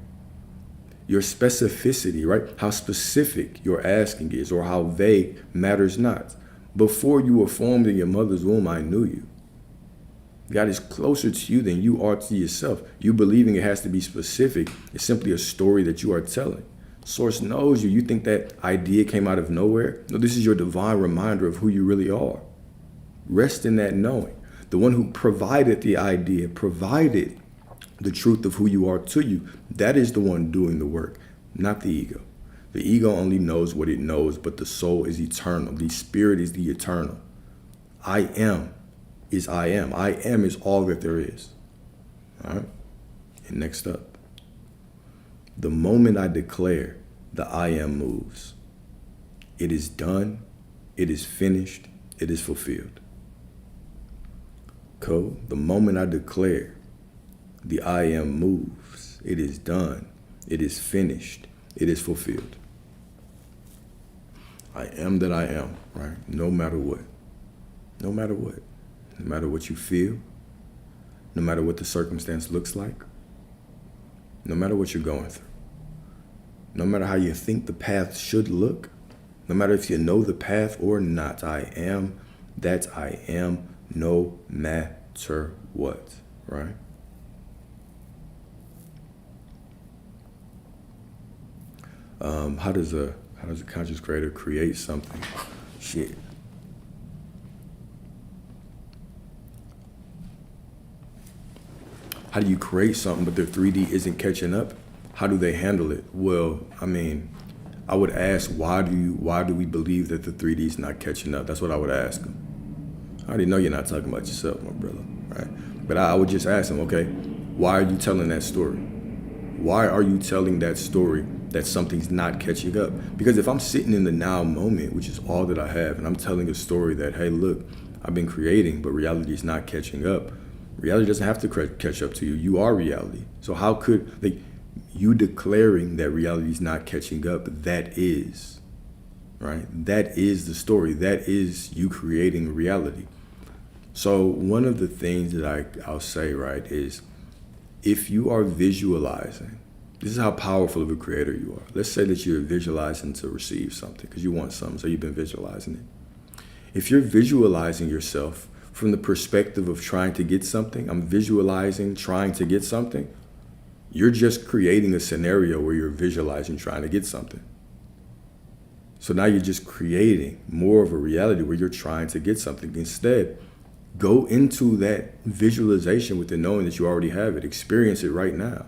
Your specificity, right? How specific your asking is or how vague matters not. Before you were formed in your mother's womb, I knew you. God is closer to you than you are to yourself. You believing it has to be specific is simply a story that you are telling. Source knows you. You think that idea came out of nowhere? No, this is your divine reminder of who you really are. Rest in that knowing. The one who provided the idea, provided the truth of who you are to you, that is the one doing the work, not the ego. The ego only knows what it knows, but the soul is eternal. The spirit is the eternal. I am is I am. I am is all that there is. All right? And next up, the moment I declare, the I am moves. It is done. It is finished. It is fulfilled. Cool. The moment I declare, the I am moves. It is done. It is finished. It is fulfilled. I am that I am, right? No matter what. No matter what. No matter what you feel. No matter what the circumstance looks like. No matter what you're going through. No matter how you think the path should look. No matter if you know the path or not. I am that I am no matter what, right? How does a conscious creator create something? Shit. How do you create something but their 3D isn't catching up? How do they handle it? Well, I mean, I would ask, why do we believe that the 3D is not catching up? That's what I would ask them. I already know you're not talking about yourself, my brother, right? But I would just ask them, okay, why are you telling that story? Why are you telling that story that something's not catching up? Because if I'm sitting in the now moment, which is all that I have, and I'm telling a story that, hey, look, I've been creating, but reality is not catching up. Reality doesn't have to catch up to you. You are reality. So how could you declaring that reality is not catching up? That is, right? That is the story. That is you creating reality. So one of the things that I'll say, right, is if you are visualizing, this is how powerful of a creator you are. Let's say that you're visualizing to receive something because you want something, so you've been visualizing it. If you're visualizing yourself from the perspective of trying to get something, I'm visualizing trying to get something, you're just creating a scenario where you're visualizing trying to get something. So now you're just creating more of a reality where you're trying to get something. Instead, go into that visualization with the knowing that you already have it. Experience it right now.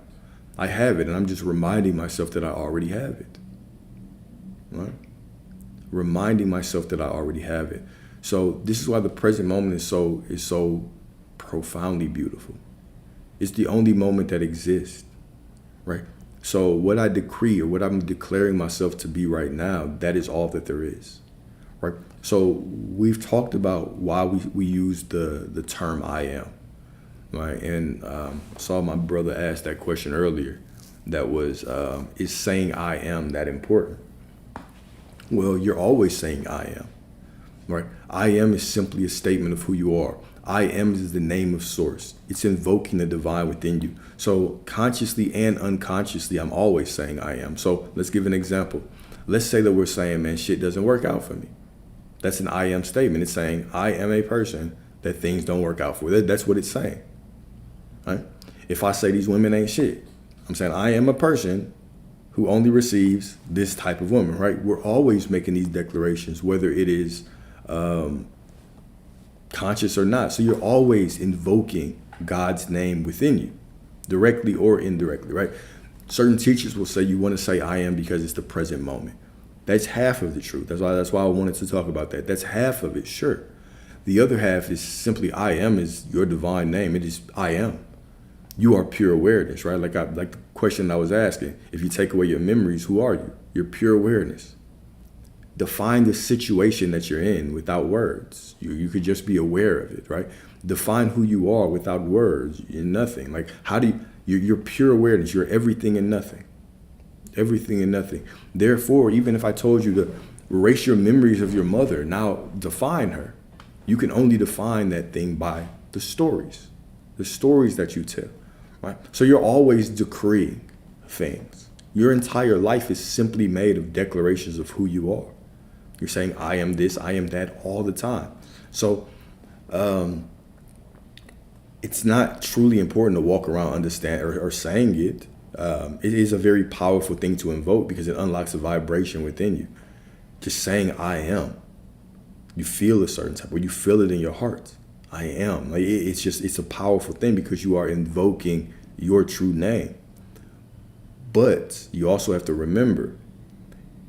I have it, and I'm just reminding myself that I already have it. Right? Reminding myself that I already have it. So this is why the present moment is so profoundly beautiful. It's the only moment that exists, right? So what I decree or what I'm declaring myself to be right now, that is all that there is, right? So we've talked about why we use the term I am, right? And I saw my brother ask that question earlier. That was, is saying I am that important? Well, you're always saying I am, right? I am is simply a statement of who you are. I am is the name of source. It's invoking the divine within you. So consciously and unconsciously, I'm always saying I am. So let's give an example. Let's say that we're saying, man, shit doesn't work out for me. That's an I am statement. It's saying I am a person that things don't work out for. That's what it's saying, right? If I say these women ain't shit, I'm saying I am a person who only receives this type of woman, right? We're always making these declarations, whether it is conscious or not. So you're always invoking God's name within you, directly or indirectly, right? Certain teachers will say you want to say I am because it's the present moment. That's half of the truth. That's why I wanted to talk about that. That's half of it, sure. The other half is simply I am is your divine name. It is I am. You are pure awareness, right? Like the question I was asking. If you take away your memories, who are you? You're pure awareness. Define the situation that you're in without words. You could just be aware of it, right? Define who you are without words. You're nothing. Like you're pure awareness. You're everything and nothing. Everything and nothing. Therefore, even if I told you to erase your memories of your mother, now define her. You can only define that thing by the stories that you tell, right? So you're always decreeing things. Your entire life is simply made of declarations of who you are. You're saying, I am this, I am that all the time. So it's not truly important to walk around understand or saying it. It is a very powerful thing to invoke because it unlocks a vibration within you. Just saying I am. You feel a certain type, or you feel it in your heart. I am. Like it's a powerful thing because you are invoking your true name. But you also have to remember,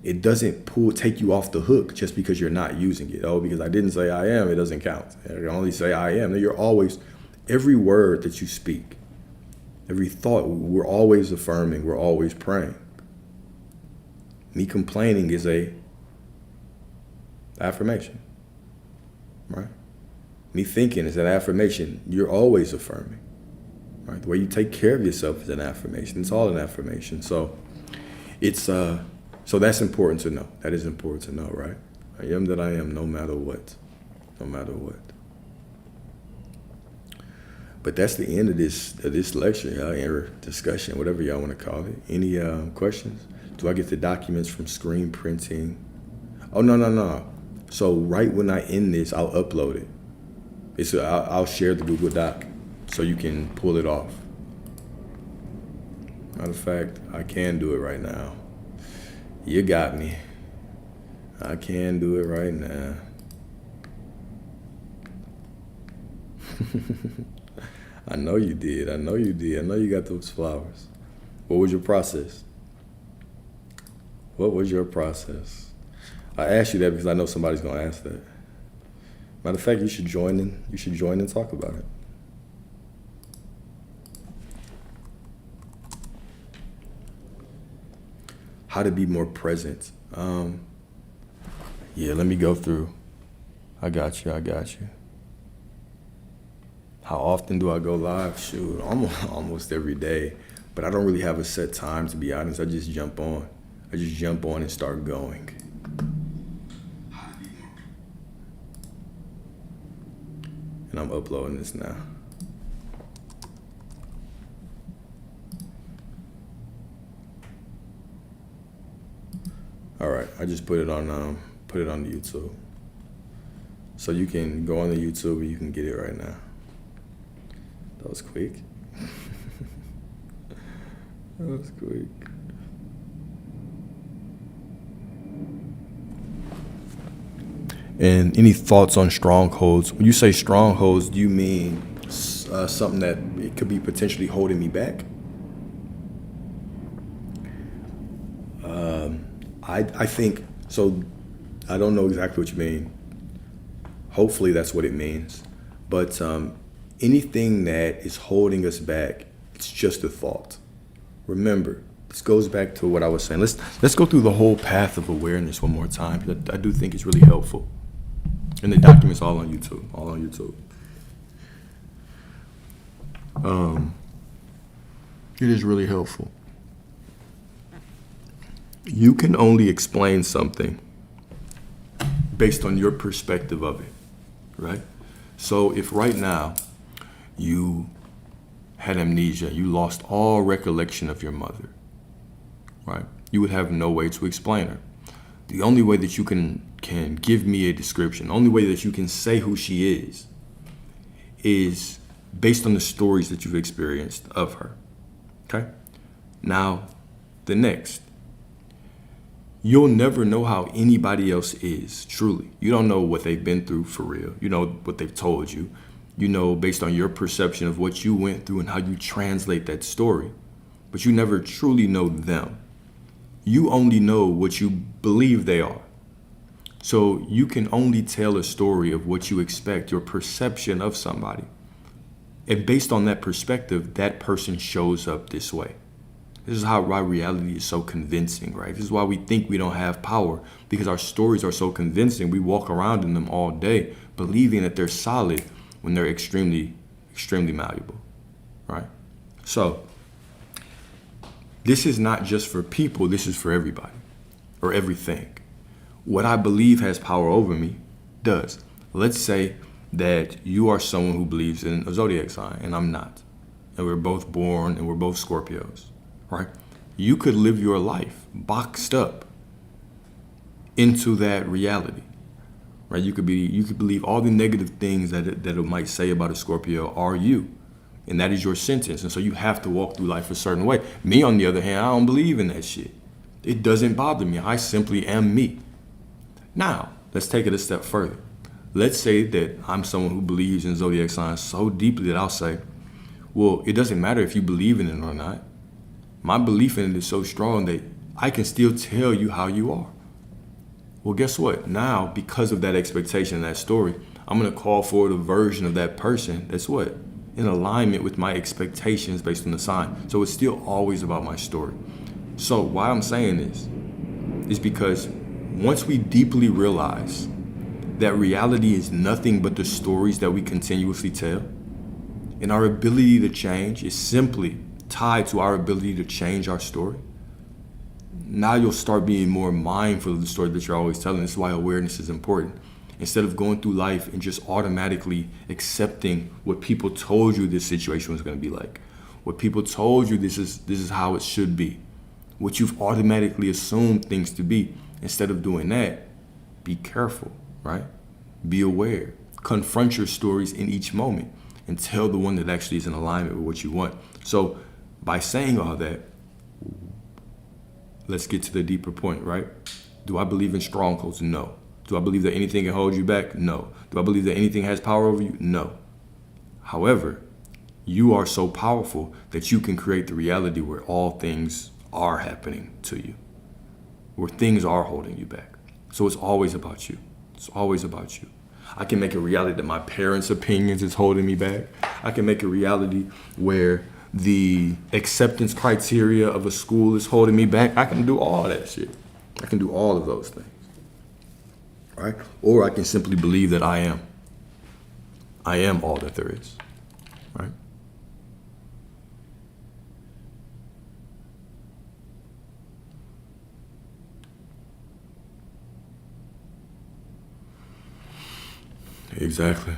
it doesn't take you off the hook just because you're not using it. Oh, because I didn't say I am, it doesn't count. I can only say I am. You're always, every word that you speak, every thought, we're always affirming, we're always praying. Me complaining is a affirmation, right? Me thinking is an affirmation. You're always affirming, right? The way you take care of yourself is an affirmation. It's all an affirmation. So it's so that's important to know. That is important to know, right? I am that I am, no matter what, no matter what. But that's the end of this lecture, or discussion, whatever y'all want to call it. Any questions? Do I get the documents from screen printing? Oh, no. So right when I end this, I'll upload it. I'll share the Google Doc so you can pull it off. Matter of fact, I can do it right now. You got me. I can do it right now. I know you did. I know you got those flowers. What was your process? What was your process? I asked you that because I know somebody's going to ask that. Matter of fact, you should join in. You should join and talk about it. How to be more present. Yeah, let me go through. I got you. How often do I go live? Shoot, almost every day. But I don't really have a set time, to be honest. I just jump on. And start going. And I'm uploading this now. All right, I just put it on YouTube. So you can go on the YouTube and you can get it right now. That was quick. That was quick. And any thoughts on strongholds? When you say strongholds, do you mean something that it could be potentially holding me back? I think, so I don't know exactly what you mean. Hopefully that's what it means. But Anything that is holding us back, it's just a thought. Remember, this goes back to what I was saying. Let's go through the whole path of awareness one more time. I do think it's really helpful. And the document's all on YouTube. All on YouTube. It is really helpful. You can only explain something based on your perspective of it, right? So if right now you had amnesia, you lost all recollection of your mother, right? You would have no way to explain her. The only way that you can give me a description, the only way that you can say who she is based on the stories that you've experienced of her, okay? Now, the next. You'll never know how anybody else is, truly. You don't know what they've been through for real. You know what they've told you. You know based on your perception of what you went through and how you translate that story. But you never truly know them. You only know what you believe they are. So you can only tell a story of what you expect, your perception of somebody. And based on that perspective, that person shows up this way. This is why reality is so convincing, right? This is why we think we don't have power, because our stories are so convincing. We walk around in them all day, believing that they're solid when they're extremely, extremely malleable, right? So this is not just for people, this is for everybody or everything. What I believe has power over me does. Let's say that you are someone who believes in a zodiac sign and I'm not. And we're both born and we're both Scorpios. Right? You could live your life boxed up into that reality, right? You could believe all the negative things that it might say about a Scorpio are you, and that is your sentence. And so you have to walk through life a certain way. Me, on the other hand, I don't believe in that shit. It doesn't bother me. I simply am me. Now, let's take it a step further. Let's say that I'm someone who believes in zodiac signs so deeply that I'll say, well, it doesn't matter if you believe in it or not. My belief in it is so strong that I can still tell you how you are. Well, guess what? Now, because of that expectation and that story, I'm going to call forward a version of that person that's what? In alignment with my expectations based on the sign. So it's still always about my story. So why I'm saying this is because once we deeply realize that reality is nothing but the stories that we continuously tell, and our ability to change is simply tied to our ability to change our story, now you'll start being more mindful of the story that you're always telling. This is why awareness is important. Instead of going through life and just automatically accepting what people told you this situation was going to be like, what people told you this is how it should be, what you've automatically assumed things to be. Instead of doing that, be careful, right? Be aware. Confront your stories in each moment and tell the one that actually is in alignment with what you want. So by saying all that, let's get to the deeper point, right? Do I believe in strongholds? No. Do I believe that anything can hold you back? No. Do I believe that anything has power over you? No. However, you are so powerful that you can create the reality where all things are happening to you, where things are holding you back. So it's always about you. It's always about you. I can make a reality that my parents' opinions is holding me back. I can make a reality where the acceptance criteria of a school is holding me back. I can do all that shit. I can do all of those things, right? Or I can simply believe that I am all that there is, right? Exactly.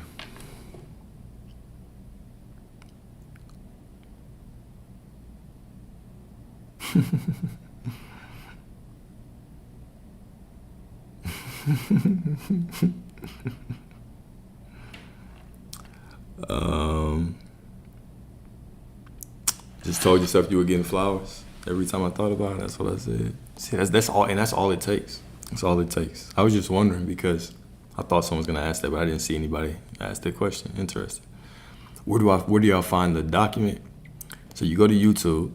Just told yourself you were getting flowers every time I thought about it. That's what I said. See, that's all, and that's all it takes. That's all it takes. I was just wondering because I thought someone was gonna ask that, but I didn't see anybody ask that question. Interesting. Where do y'all find the document? So you go to YouTube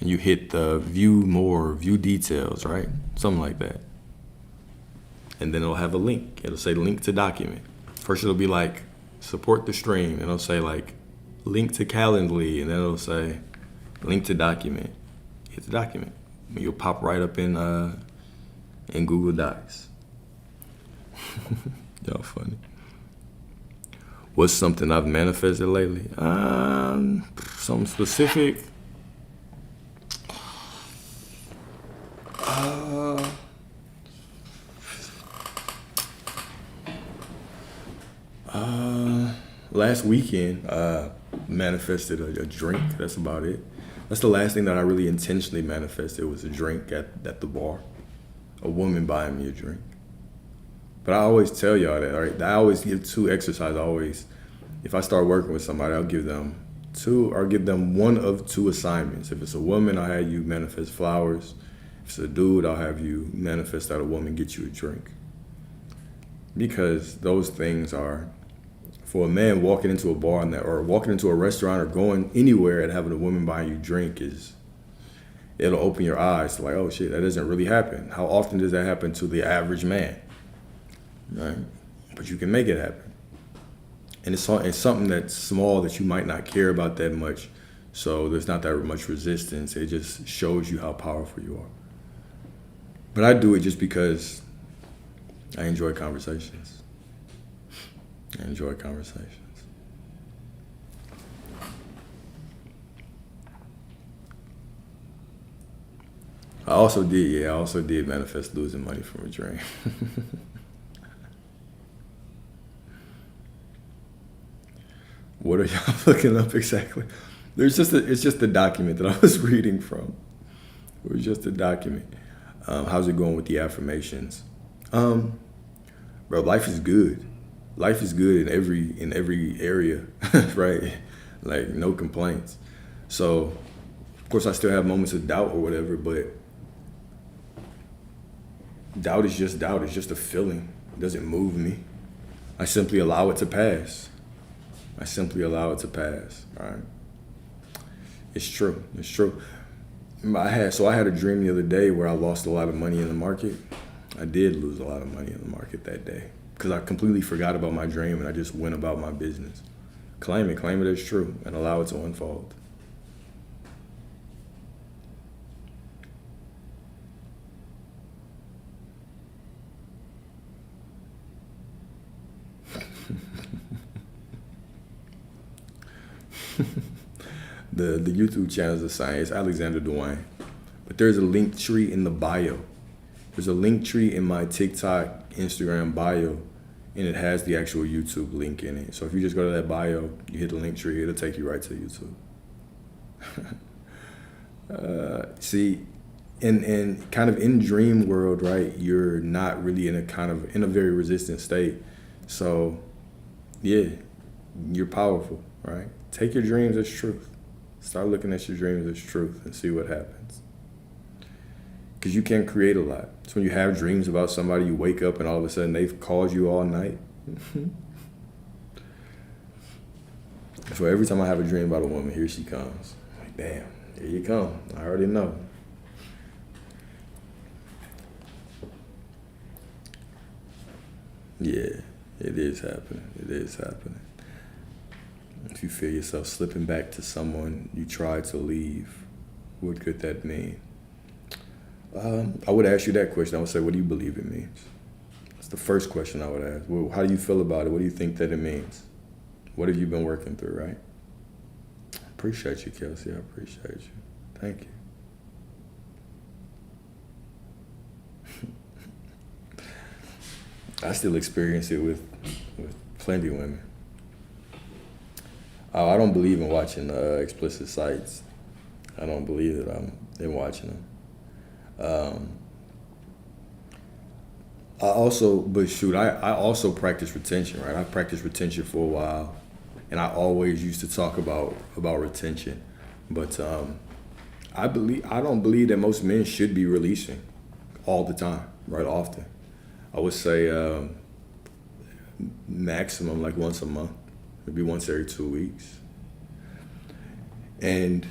and you hit the view more, view details, right? Something like that. And then it'll have a link. It'll say link to document. First it'll be like support the stream. And it'll say like link to Calendly, and then it'll say link to document. Hit the document. You'll pop right up in Google Docs. Y'all funny. What's something I've manifested lately? Something specific. Last weekend, manifested a drink. That's about it. That's the last thing that I really intentionally manifested was a drink at the bar. A woman buying me a drink. But I always tell y'all that, right? I always give two exercises. If I start working with somebody, I'll give them one of two assignments. If it's a woman, I'll have you manifest flowers. If it's a dude, I'll have you manifest that a woman get you a drink. Because those things are, for a man walking into a bar or walking into a restaurant or going anywhere and having a woman buy you a drink it'll open your eyes to like, oh shit, that doesn't really happen. How often does that happen to the average man? Right? But you can make it happen. And it's something that's small that you might not care about that much. So there's not that much resistance. It just shows you how powerful you are. But I do it just because I enjoy conversations. I also did manifest losing money from a dream. What are y'all looking up exactly? It's just a document that I was reading from. It was just a document. How's it going with the affirmations? Bro, life is good. Life is good in every area, right? Like no complaints. So, of course, I still have moments of doubt or whatever, but doubt is just doubt. It's just a feeling. It doesn't move me. I simply allow it to pass. All right. It's true. I had a dream the other day where I lost a lot of money in the market. I did lose a lot of money in the market that day because I completely forgot about my dream and I just went about my business. Claim it as true and allow it to unfold. The YouTube channel is a science, Alexander Dwayne. But there's a link tree in the bio. There's a link tree in my TikTok, Instagram bio, and it has the actual YouTube link in it. So if you just go to that bio, you hit the link tree, it'll take you right to YouTube. See, and kind of in dream world, right, you're not really in a very resistant state. So yeah, you're powerful, right? Take your dreams as truth. Start looking at your dreams as truth and see what happens. Because you can create a lot. So when you have dreams about somebody, you wake up and all of a sudden they've called you all night. So every time I have a dream about a woman, here she comes. I'm like, damn, here you come. I already know. Yeah, it is happening. If you feel yourself slipping back to someone you tried to leave, what could that mean? I would ask you that question. I would say, what do you believe it means? That's the first question I would ask. Well, how do you feel about it? What do you think that it means? What have you been working through, right? Appreciate you, Kelsey. I appreciate you. Thank you. I still experience it with plenty of women. I don't believe in watching explicit sites. I don't believe that I'm in watching them. I also practice retention, right? I practiced retention for a while, and I always used to talk about retention. But I don't believe that most men should be releasing all the time, right? Often. I would say maximum like once a month. Maybe once every 2 weeks. And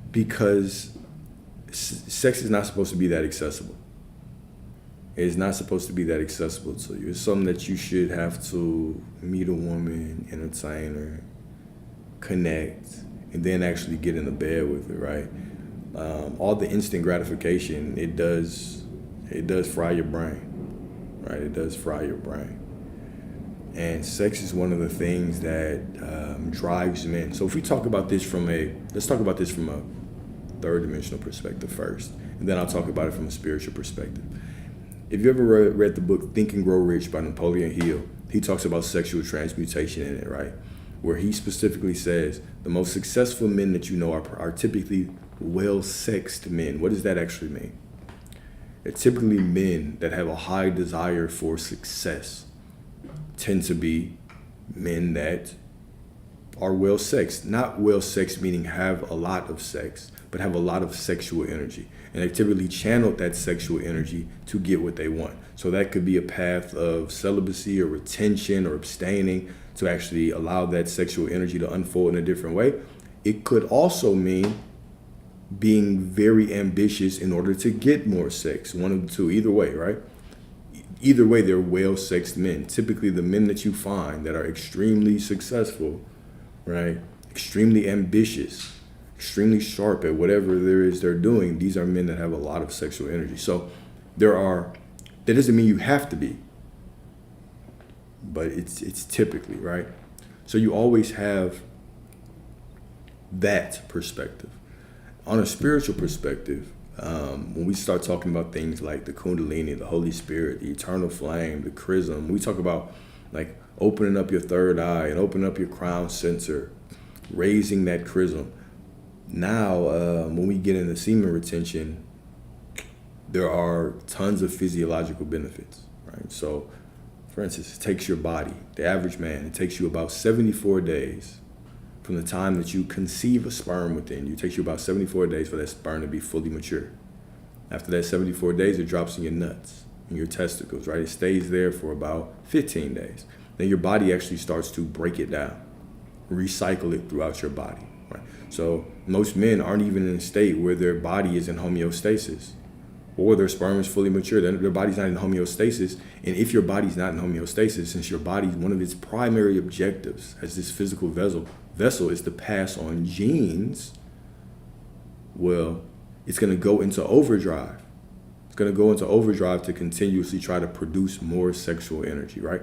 because sex is not supposed to be that accessible. It's not supposed to be that accessible to you. It's something that you should have to meet a woman, entertain her, connect, and then actually get in the bed with her, right? All the instant gratification, it does fry your brain, right? It does fry your brain. And sex is one of the things that drives men. So if we talk about this let's talk about this from a third dimensional perspective first, and then I'll talk about it from a spiritual perspective. If you ever read the book Think and Grow Rich by Napoleon Hill, he talks about sexual transmutation in it, right? Where he specifically says the most successful men that you know are typically well-sexed men. What does that actually mean? They're typically men that have a high desire for success, tend to be men that are well-sexed. Not well-sexed meaning have a lot of sex, but have a lot of sexual energy. And they typically channel that sexual energy to get what they want. So that could be a path of celibacy or retention or abstaining to actually allow that sexual energy to unfold in a different way. It could also mean being very ambitious in order to get more sex. One of the two, either way, right? Either way, they're well-sexed men. Typically, the men that you find that are extremely successful, right? Extremely ambitious, extremely sharp at whatever there is they're doing. These are men that have a lot of sexual energy. So that doesn't mean you have to be, but it's typically, right? So you always have that perspective. On a spiritual perspective, when we start talking about things like the Kundalini, the Holy Spirit, the eternal flame, the chrism, we talk about like opening up your third eye and opening up your crown center, raising that chrism. Now, when we get into semen retention, there are tons of physiological benefits, right? So, for instance, it takes your body, the average man, it takes you about 74 days from the time that you conceive a sperm within you. It takes you about 74 days for that sperm to be fully mature. After that 74 days, it drops in your nuts, in your testicles, right? It stays there for about 15 days. Then your body actually starts to break it down, recycle it throughout your body, right? So most men aren't even in a state where their body is in homeostasis or their sperm is fully mature. Their body's not in homeostasis. And if your body's not in homeostasis, since your body's one of its primary objectives as this physical vessel is to pass on genes, well, it's going to go into overdrive. It's going to go into overdrive to continuously try to produce more sexual energy, right?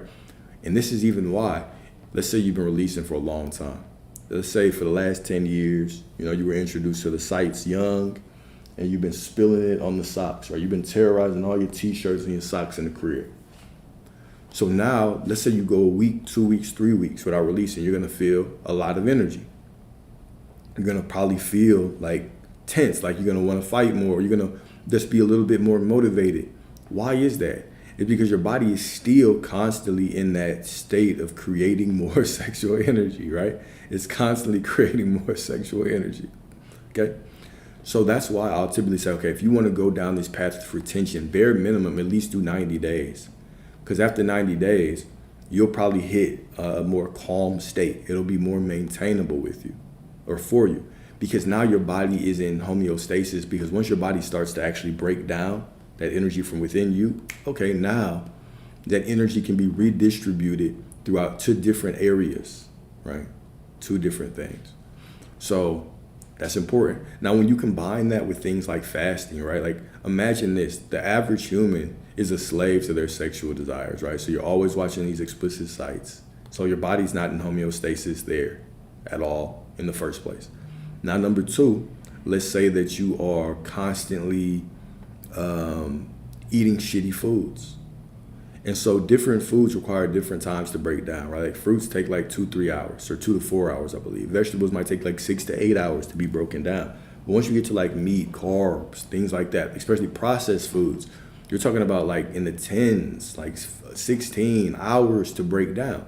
And this is even why, let's say you've been releasing for a long time. Let's say for the last 10 years, you were introduced to the sites young, and you've been spilling it on the socks, right? You've been terrorizing all your t-shirts and your socks in the crib. So now, let's say you go a week, 2 weeks, 3 weeks without releasing, you're gonna feel a lot of energy. You're gonna probably feel like tense, like you're gonna wanna fight more, you're gonna just be a little bit more motivated. Why is that? It's because your body is still constantly in that state of creating more sexual energy, right? It's constantly creating more sexual energy, okay? So that's why I'll typically say, okay, if you wanna go down this path of retention, bare minimum, at least do 90 days. Because after 90 days, you'll probably hit a more calm state. It'll be more maintainable with you or for you. Because now your body is in homeostasis, because once your body starts to actually break down that energy from within you, okay, now that energy can be redistributed throughout 2 different areas, right? 2 different things. So that's important. Now, when you combine that with things like fasting, right? Like imagine this, the average human is a slave to their sexual desires, right? So you're always watching these explicit sites. So your body's not in homeostasis there at all in the first place. Now, number 2, let's say that you are constantly eating shitty foods. And so different foods require different times to break down, right? Like fruits take like 2-3 hours or 2 to 4 hours, I believe. Vegetables might take like 6 to 8 hours to be broken down. But once you get to like meat, carbs, things like that, especially processed foods, you're talking about like in the 10s, like 16 hours to break down.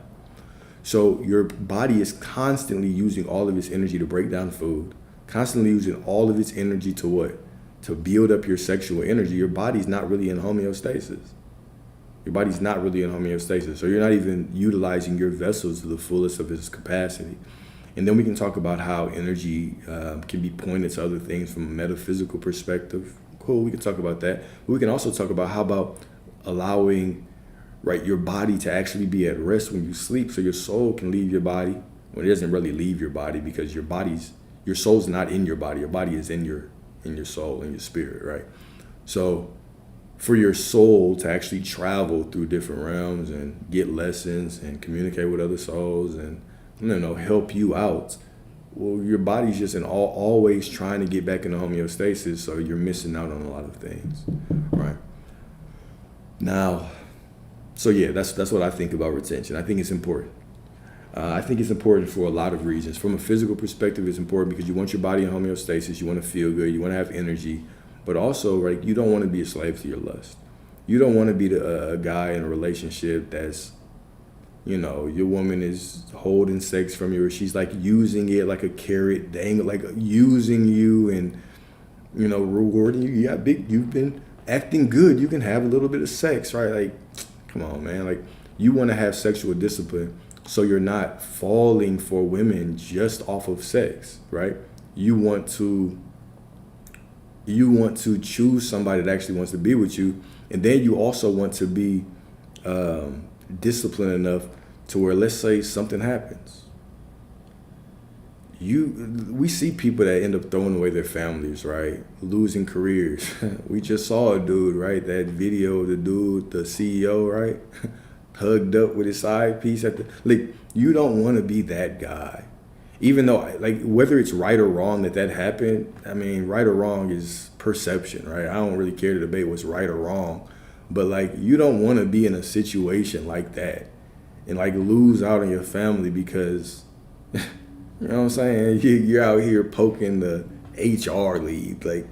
So your body is constantly using all of its energy to break down food, constantly using all of its energy to what? To build up your sexual energy. Your body's not really in homeostasis. Your body's not really in homeostasis. So you're not even utilizing your vessels to the fullest of its capacity. And then we can talk about how energy can be pointed to other things from a metaphysical perspective. Cool, we can talk about that. But we can also talk about how about allowing, right, your body to actually be at rest when you sleep, so your soul can leave your body. Well, it doesn't really leave your body, because your soul's not in your body. Your body is in your soul, in your spirit, right? So for your soul to actually travel through different realms and get lessons and communicate with other souls and, help you out, well, your body's just always trying to get back into homeostasis, so you're missing out on a lot of things, right? Now, so yeah, that's what I think about retention. I think it's important. I think it's important for a lot of reasons. From a physical perspective, it's important because you want your body in homeostasis, you want to feel good, you want to have energy, but also, right, you don't want to be a slave to your lust. You don't want to be a guy in a relationship that's, your woman is holding sex from you, or she's like using it like a carrot, like using you and, rewarding you. You've been acting good. You can have a little bit of sex, right? Like, come on, man. Like, you want to have sexual discipline, so you're not falling for women just off of sex, right? You want to choose somebody that actually wants to be with you, and then you also want to be disciplined enough to where, let's say something happens. We see people that end up throwing away their families, right? Losing careers. We just saw a dude, right? That video of the dude, the CEO, right? Hugged up with his side piece you don't want to be that guy. Even though, like, whether it's right or wrong that happened, I mean, right or wrong is perception, right? I don't really care to debate what's right or wrong, but like, you don't want to be in a situation like that and like lose out on your family because, you know what I'm saying? You're out here poking the HR lead, like,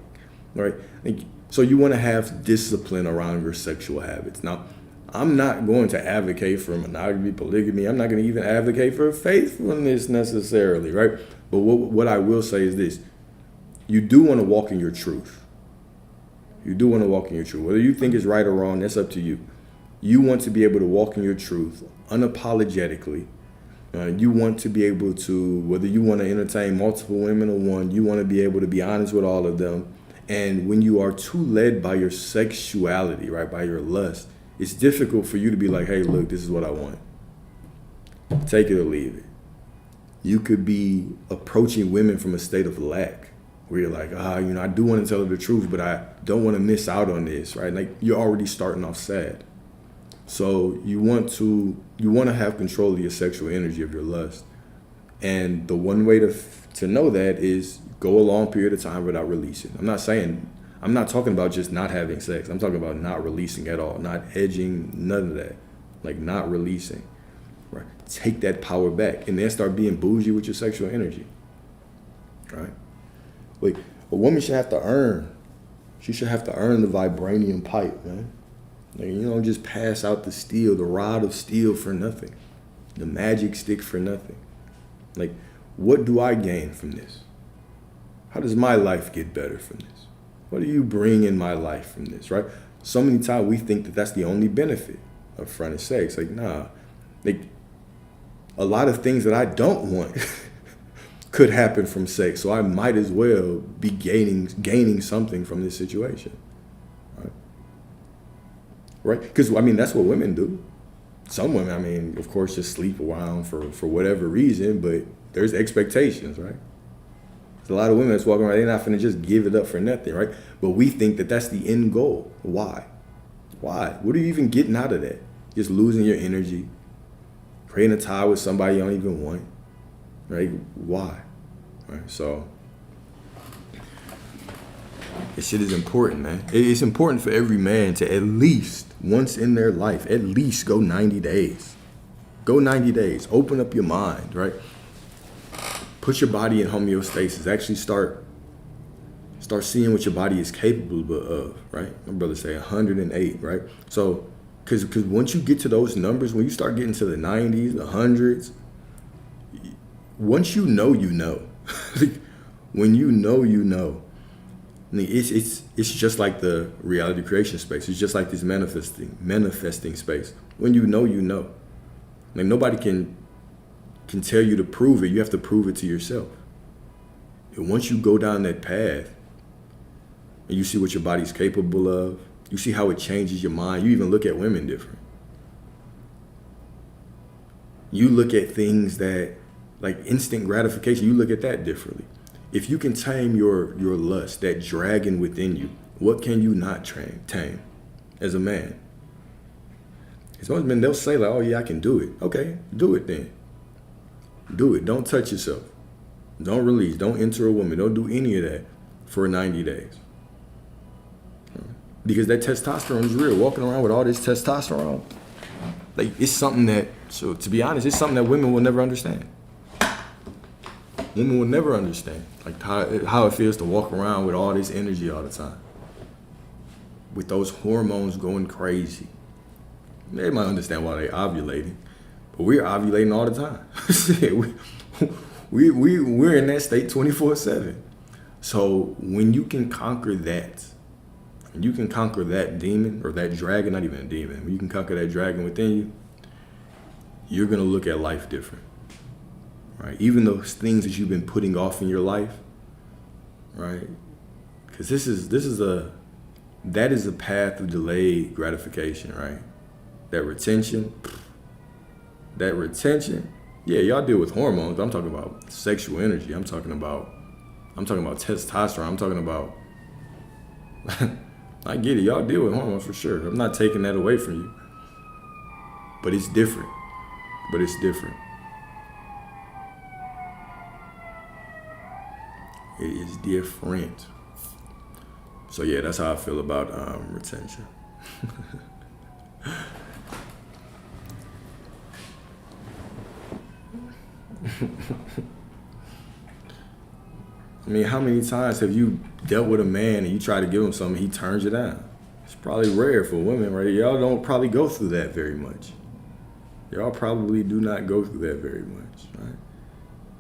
right? Like, so you want to have discipline around your sexual habits. Now, I'm not going to advocate for monogamy, polygamy. I'm not going to even advocate for faithfulness necessarily, right? But what I will say is this. You do want to walk in your truth. You do want to walk in your truth. Whether you think it's right or wrong, that's up to you. You want to be able to walk in your truth unapologetically. You want to be able to, whether you want to entertain multiple women or one, you want to be able to be honest with all of them. And when you are too led by your sexuality, right, by your lust, it's difficult for you to be like, hey, look, this is what I want. Take it or leave it. You could be approaching women from a state of lack, where you're like, I do want to tell her the truth, but I don't want to miss out on this, right? Like, you're already starting off sad. So you want to have control of your sexual energy, of your lust. And the one way to know that is go a long period of time without releasing. I'm not talking about just not having sex. I'm talking about not releasing at all, not edging, none of that. Like, not releasing, right? Take that power back and then start being bougie with your sexual energy, right? Like, a woman should have to earn. She should have to earn the vibranium pipe, man. Like, you don't just pass out the rod of steel for nothing, the magic stick for nothing. Like, what do I gain from this? How does my life get better from this? What do you bring in my life from this, right? So many times we think that that's the only benefit of fronted sex. Like, nah. Like, a lot of things that I don't want could happen from sex, so I might as well be gaining something from this situation, right? Because, I mean, that's what women do. Some women, I mean, of course, just sleep around for whatever reason, but there's expectations, right? There's a lot of women that's walking around, they're not finna just give it up for nothing, right? But we think that that's the end goal. Why? What are you even getting out of that? Just losing your energy, creating a tie with somebody you don't even want, right? Why? Right? So, this shit is important, man. It's important for every man to at least, once in their life, at least go 90 days. Go 90 days. Open up your mind, right? Put your body in homeostasis. Actually start seeing what your body is capable of, right? My brother say 108, right? So, because once you get to those numbers, when you start getting to the 90s, the 100s, once you know, you know. When you know, you know. I mean, it's just like the reality creation space. It's just like this manifesting space. When you know, you know. Like, nobody can tell you to prove it. You have to prove it to yourself. And once you go down that path and you see what your body's capable of, You see how it changes your mind. You even look at women different. You look at things that, like instant gratification, you look at that differently. If you can tame your lust, that dragon within you, what can you not tame as a man? As most men, they'll say like, oh yeah, I can do it. Okay, do it then. Do it. Don't touch yourself. Don't release. Don't enter a woman. Don't do any of that for 90 days. Because that testosterone is real. Walking around with all this testosterone, like it's something that, so to be honest, it's something that women will never understand. Women will never understand, like how it feels to walk around with all this energy all the time, with those hormones going crazy. They might understand why they're ovulating, but we're ovulating all the time. We're in that state 24/7. So when you can conquer that, when you can conquer that demon or that dragon, not even a demon, when you can conquer that dragon within you, you're gonna look at life different, right? Even those things that you've been putting off in your life, right? Because that is a path of delayed gratification, right? That retention, yeah, y'all deal with hormones. I'm talking about sexual energy. I'm talking about testosterone. I'm talking about, I get it. Y'all deal with hormones for sure. I'm not taking that away from you. But it's different. It is different. So yeah, that's how I feel about retention. I mean, how many times have you dealt with a man and you try to give him something, he turns you down? It's probably rare for women, right? Y'all don't probably go through that very much. Y'all probably do not go through that very much, right?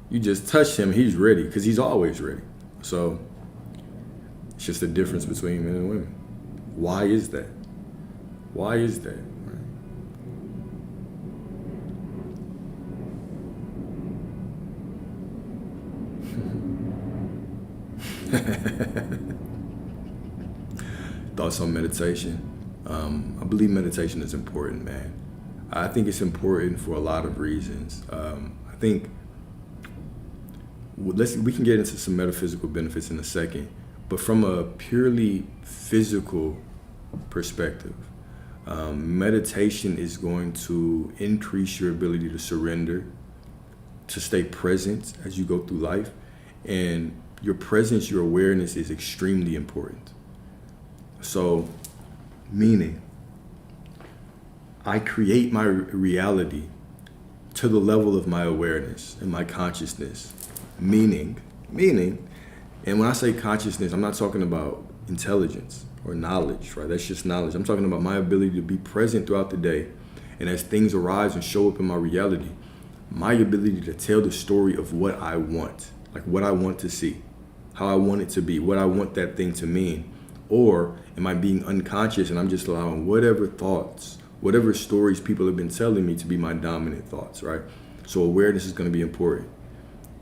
You just touch him, he's ready, because he's always ready. So it's just the difference between men and women. Why is that? Thoughts on meditation. I believe meditation is important, man. I think it's important for a lot of reasons. I think we can get into some metaphysical benefits in a second, but from a purely physical perspective, meditation is going to increase your ability to surrender, to stay present as you go through life, and your presence, your awareness is extremely important. So, meaning, I create my reality to the level of my awareness and my consciousness. Meaning, and when I say consciousness, I'm not talking about intelligence or knowledge, right? That's just knowledge. I'm talking about my ability to be present throughout the day, and as things arise and show up in my reality, my ability to tell the story of what I want, like what I want to see, how I want it to be, what I want that thing to mean. Or am I being unconscious and I'm just allowing whatever thoughts, whatever stories people have been telling me to be my dominant thoughts, right? So awareness is going to be important.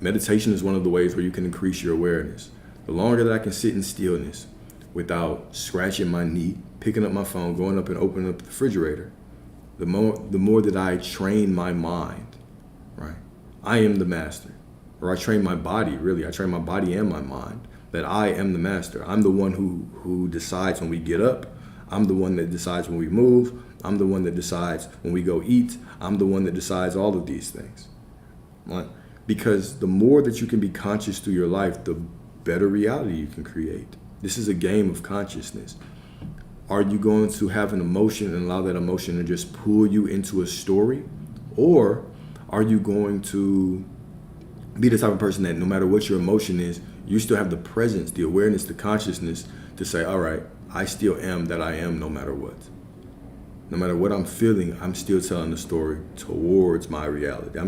Meditation is one of the ways where you can increase your awareness. The longer that I can sit in stillness without scratching my knee, picking up my phone, going up and opening up the refrigerator, the more that I train my mind, right? I am the master. Or I train my body, really. I train my body and my mind, that I am the master. I'm the one who decides when we get up. I'm the one that decides when we move. I'm the one that decides when we go eat. I'm the one that decides all of these things. Right? Because the more that you can be conscious through your life, the better reality you can create. This is a game of consciousness. Are you going to have an emotion and allow that emotion to just pull you into a story? Or are you going to be the type of person that no matter what your emotion is, you still have the presence, the awareness, the consciousness to say, all right, I still am that I am no matter what. No matter what I'm feeling, I'm still telling the story towards my reality. I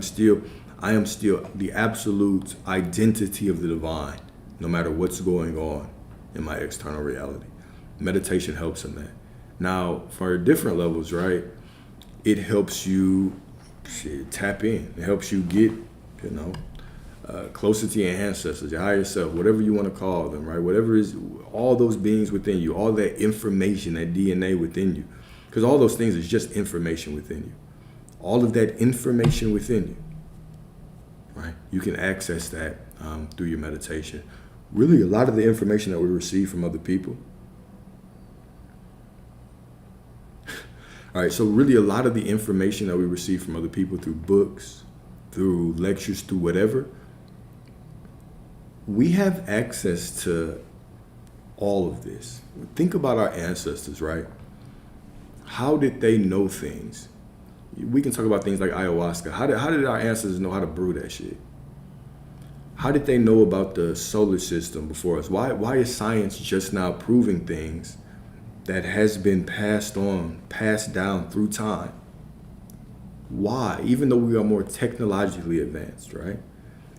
am still the absolute identity of the divine, no matter what's going on in my external reality. Meditation helps in that. Now, for different levels, right, it helps you tap in. It helps you get, closer to your ancestors, your higher self, whatever you want to call them, right? Whatever is all those beings within you, all that information, that DNA within you, because all those things is just information within you. All of that information within you, right? You can access that through your meditation. Really, a lot of the information that we receive from other people. All right, so really a lot of the information that we receive from other people through books, through lectures, through whatever, we have access to all of this. Think about our ancestors, right? How did they know things? We can talk about things like ayahuasca. How did our ancestors know how to brew that shit? How did they know about the solar system before us? Why is science just now proving things that has been passed down through time? Why? Even though we are more technologically advanced, right?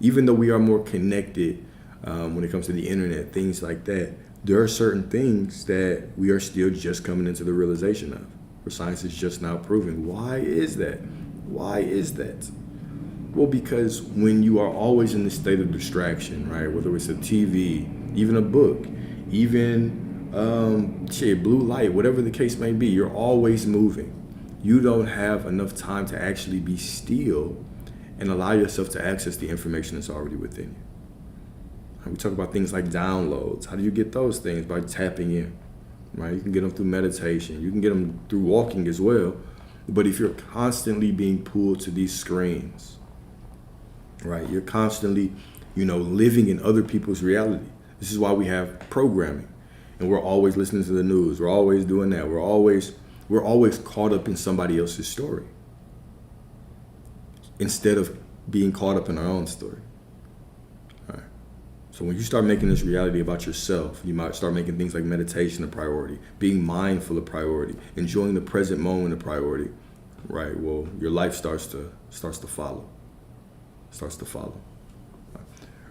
Even though we are more connected when it comes to the internet, things like that, there are certain things that we are still just coming into the realization of, where science is just now proving. Why is that? Why is that? Well, because when you are always in this state of distraction, right? Whether it's a TV, even a book, even blue light, whatever the case may be, you're always moving. You don't have enough time to actually be still and allow yourself to access the information that's already within you. And we talk about things like downloads. How do you get those things? By tapping in, right? You can get them through meditation. You can get them through walking as well. But if you're constantly being pulled to these screens, right? You're constantly, living in other people's reality. This is why we have programming. And we're always listening to the news. We're always doing that. We're always caught up in somebody else's story instead of being caught up in our own story. All right. So when you start making this reality about yourself, you might start making things like meditation a priority, being mindful a priority, enjoying the present moment a priority, right? Well, your life starts to follow. Starts to follow.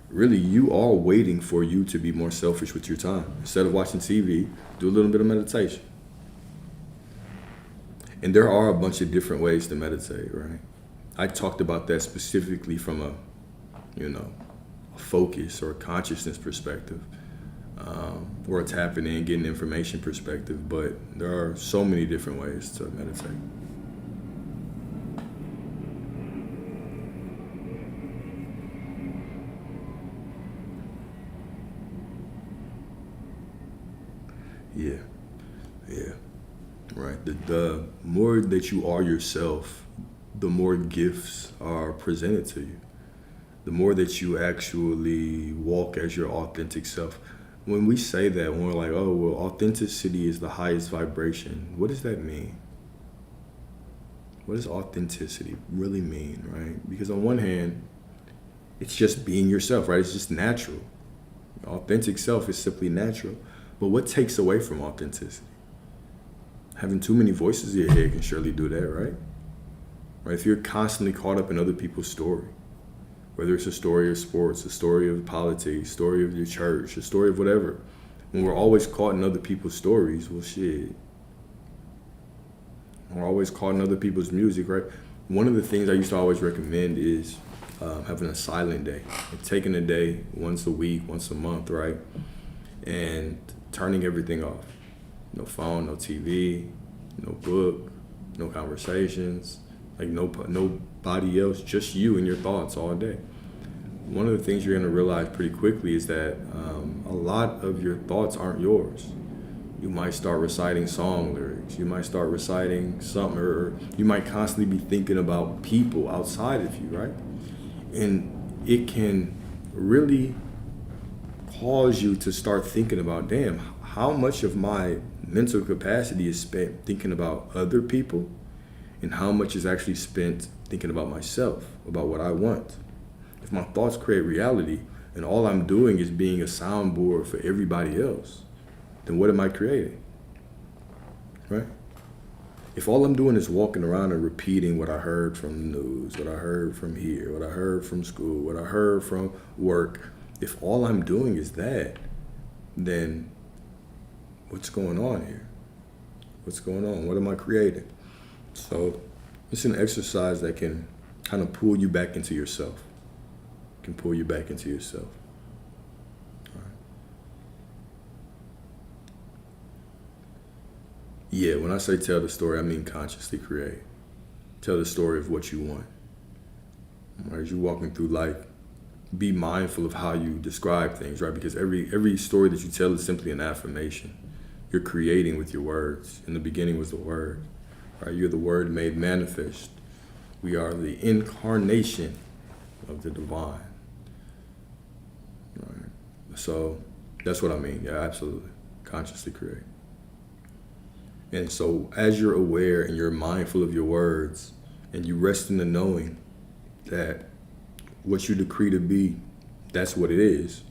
Really, you are waiting for you to be more selfish with your time. Instead of watching TV, do a little bit of meditation. And there are a bunch of different ways to meditate, right? I talked about that specifically from a focus or a consciousness perspective, or a tapping in, getting information perspective, but there are so many different ways to meditate. Yeah, right. The more that you are yourself, the more gifts are presented to you. The more that you actually walk as your authentic self. When we say that, when we're like, oh, well, authenticity is the highest vibration, what does that mean? What does authenticity really mean, right? Because on one hand, it's just being yourself, right? It's just natural. Authentic self is simply natural. But what takes away from authenticity? Having too many voices in your head can surely do that, right? Right? If you're constantly caught up in other people's story, whether it's a story of sports, a story of politics, a story of your church, a story of whatever, when we're always caught in other people's stories, well, shit. We're always caught in other people's music, right? One of the things I used to always recommend is having a silent day. Like taking a day once a week, once a month, right? And turning everything off. No phone, no TV, no book, no conversations, like nobody else, just you and your thoughts all day. One of the things you're gonna realize pretty quickly is that a lot of your thoughts aren't yours. You might start reciting song lyrics, you might start reciting something, or you might constantly be thinking about people outside of you, right? And it can really cause you to start thinking about, damn, how much of my mental capacity is spent thinking about other people and how much is actually spent thinking about myself, about what I want. If my thoughts create reality and all I'm doing is being a soundboard for everybody else, then what am I creating, right? If all I'm doing is walking around and repeating what I heard from the news, what I heard from here, what I heard from school, what I heard from work, if all I'm doing is that, then what's going on here? What's going on? What am I creating? So it's an exercise that can kind of pull you back into yourself, can pull you back into yourself. All right. Yeah, when I say tell the story, I mean consciously create. Tell the story of what you want. As you're walking through life, be mindful of how you describe things, right? Because every story that you tell is simply an affirmation. You're creating with your words. In the beginning was the Word, right? You're the Word made manifest. We are the incarnation of the divine. Right? So that's what I mean. Yeah, absolutely. Consciously create. And so as you're aware and you're mindful of your words and you rest in the knowing that what you decree to be, that's what it is,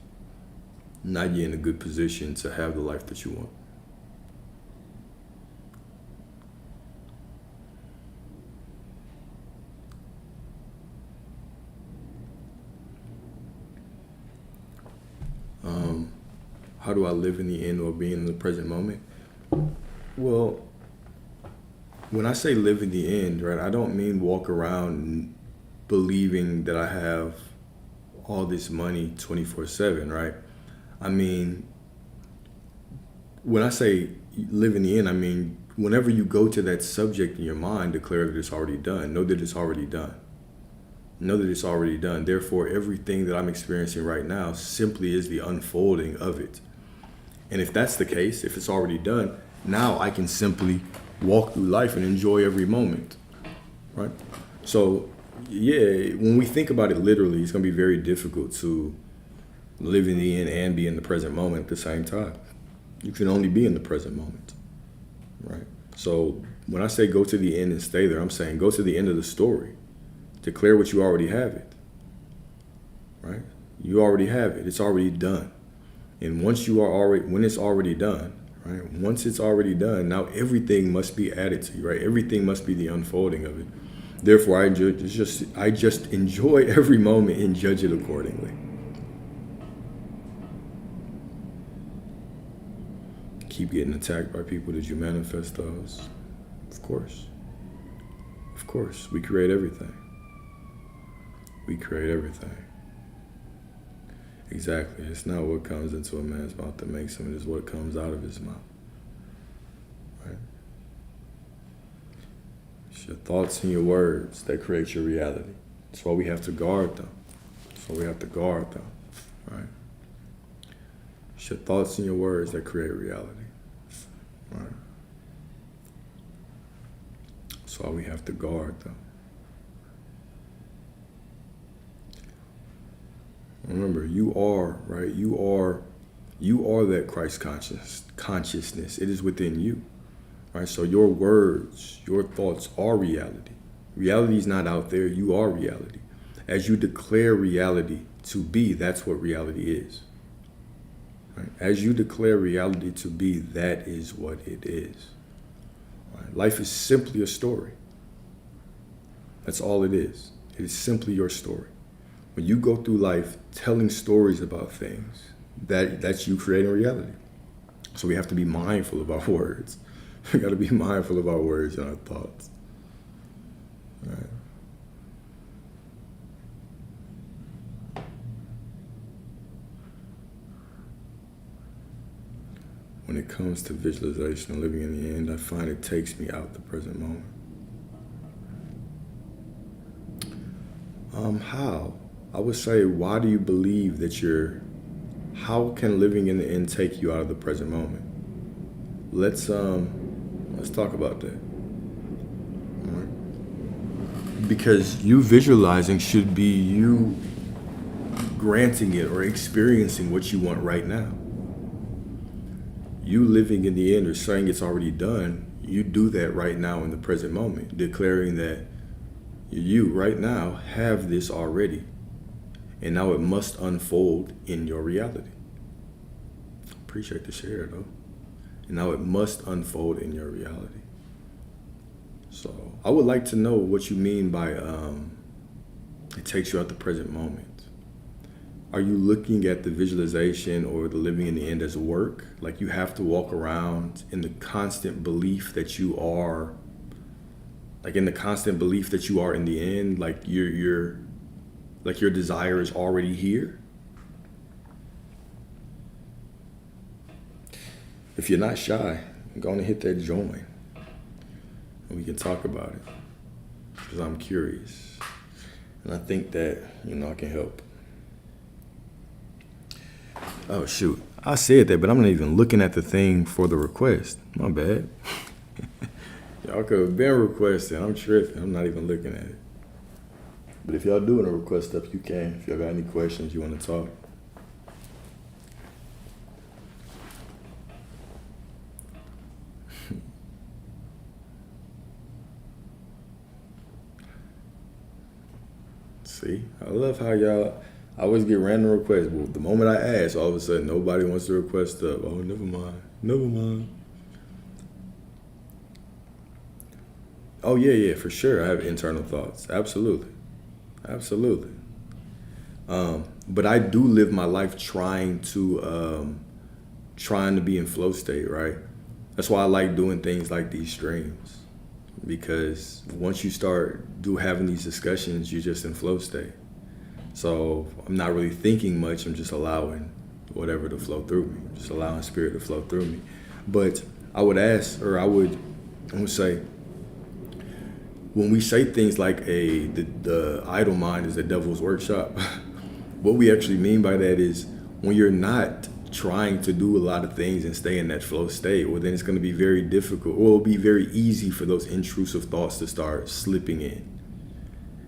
now you're in a good position to have the life that you want. How do I live in the end or be in the present moment? Well, when I say live in the end, right, I don't mean walk around believing that I have all this money 24/7, right? I mean, when I say live in the end, I mean, whenever you go to that subject in your mind, declare that it's already done. Know that it's already done. Know that it's already done. Therefore, everything that I'm experiencing right now simply is the unfolding of it. And if that's the case, if it's already done, now I can simply walk through life and enjoy every moment, right? So, yeah, when we think about it literally, it's going to be very difficult to live in the end and be in the present moment at the same time. You can only be in the present moment, right? So when I say go to the end and stay there, I'm saying go to the end of the story. Declare what you already have it, right? You already have it. It's already done. And when it's already done, right? Once it's already done, now everything must be added to you, right? Everything must be the unfolding of it. Therefore, I just enjoy every moment and judge it accordingly. Keep getting attacked by people. Did you manifest those? Of course. Of course. We create everything. We create everything. Exactly. It's not what comes into a man's mouth that makes him. It is what comes out of his mouth. Right? It's your thoughts and your words that create your reality. That's why we have to guard them. That's why we have to guard them. Right? It's your thoughts and your words that create reality. Right? That's why we have to guard them. Remember, you are, right? You are that Christ consciousness. It is within you, right? So your words, your thoughts are reality. Reality is not out there. You are reality. As you declare reality to be, that's what reality is. Right? As you declare reality to be, that is what it is. Right? Life is simply a story. That's all it is. It is simply your story. When you go through life telling stories about things, that's you creating reality. So we have to be mindful of our words. We got to be mindful of our words and our thoughts. Right. When it comes to visualization and living in the end, I find it takes me out the present moment. How? I would say, why do you believe that how can living in the end take you out of the present moment? Let's talk about that. All right. Because you visualizing should be you granting it or experiencing what you want right now. You living in the end or saying it's already done, you do that right now in the present moment, declaring that you right now have this already. And now it must unfold in your reality. Appreciate the share, though. And now it must unfold in your reality. So I would like to know what you mean by it takes you out the present moment. Are you looking at the visualization or the living in the end as work? Like you have to walk around in the constant belief that you are, in the end, like you're Like your desire is already here? If you're not shy, go on and hit that join. And we can talk about it. Because I'm curious. And I think that, I can help. Oh, shoot. I said that, but I'm not even looking at the thing for the request. My bad. Y'all could have been requesting. I'm tripping. I'm not even looking at it. But if y'all doing a request up, you can. If y'all got any questions, you want to talk. See, I love how y'all always get random requests. But the moment I ask, all of a sudden, nobody wants to request up. Oh, never mind. Never mind. Oh, yeah, for sure. I have internal thoughts. Absolutely. Absolutely. But I do live my life trying to be in flow state, right? That's why I like doing things like these streams. Because once you start having these discussions, you're just in flow state. So I'm not really thinking much. I'm just allowing whatever to flow through me. Just allowing spirit to flow through me. But I would say, when we say things like the idle mind is the devil's workshop, what we actually mean by that is when you're not trying to do a lot of things and stay in that flow state, well, then it's going to be very difficult, or it'll be very easy for those intrusive thoughts to start slipping in.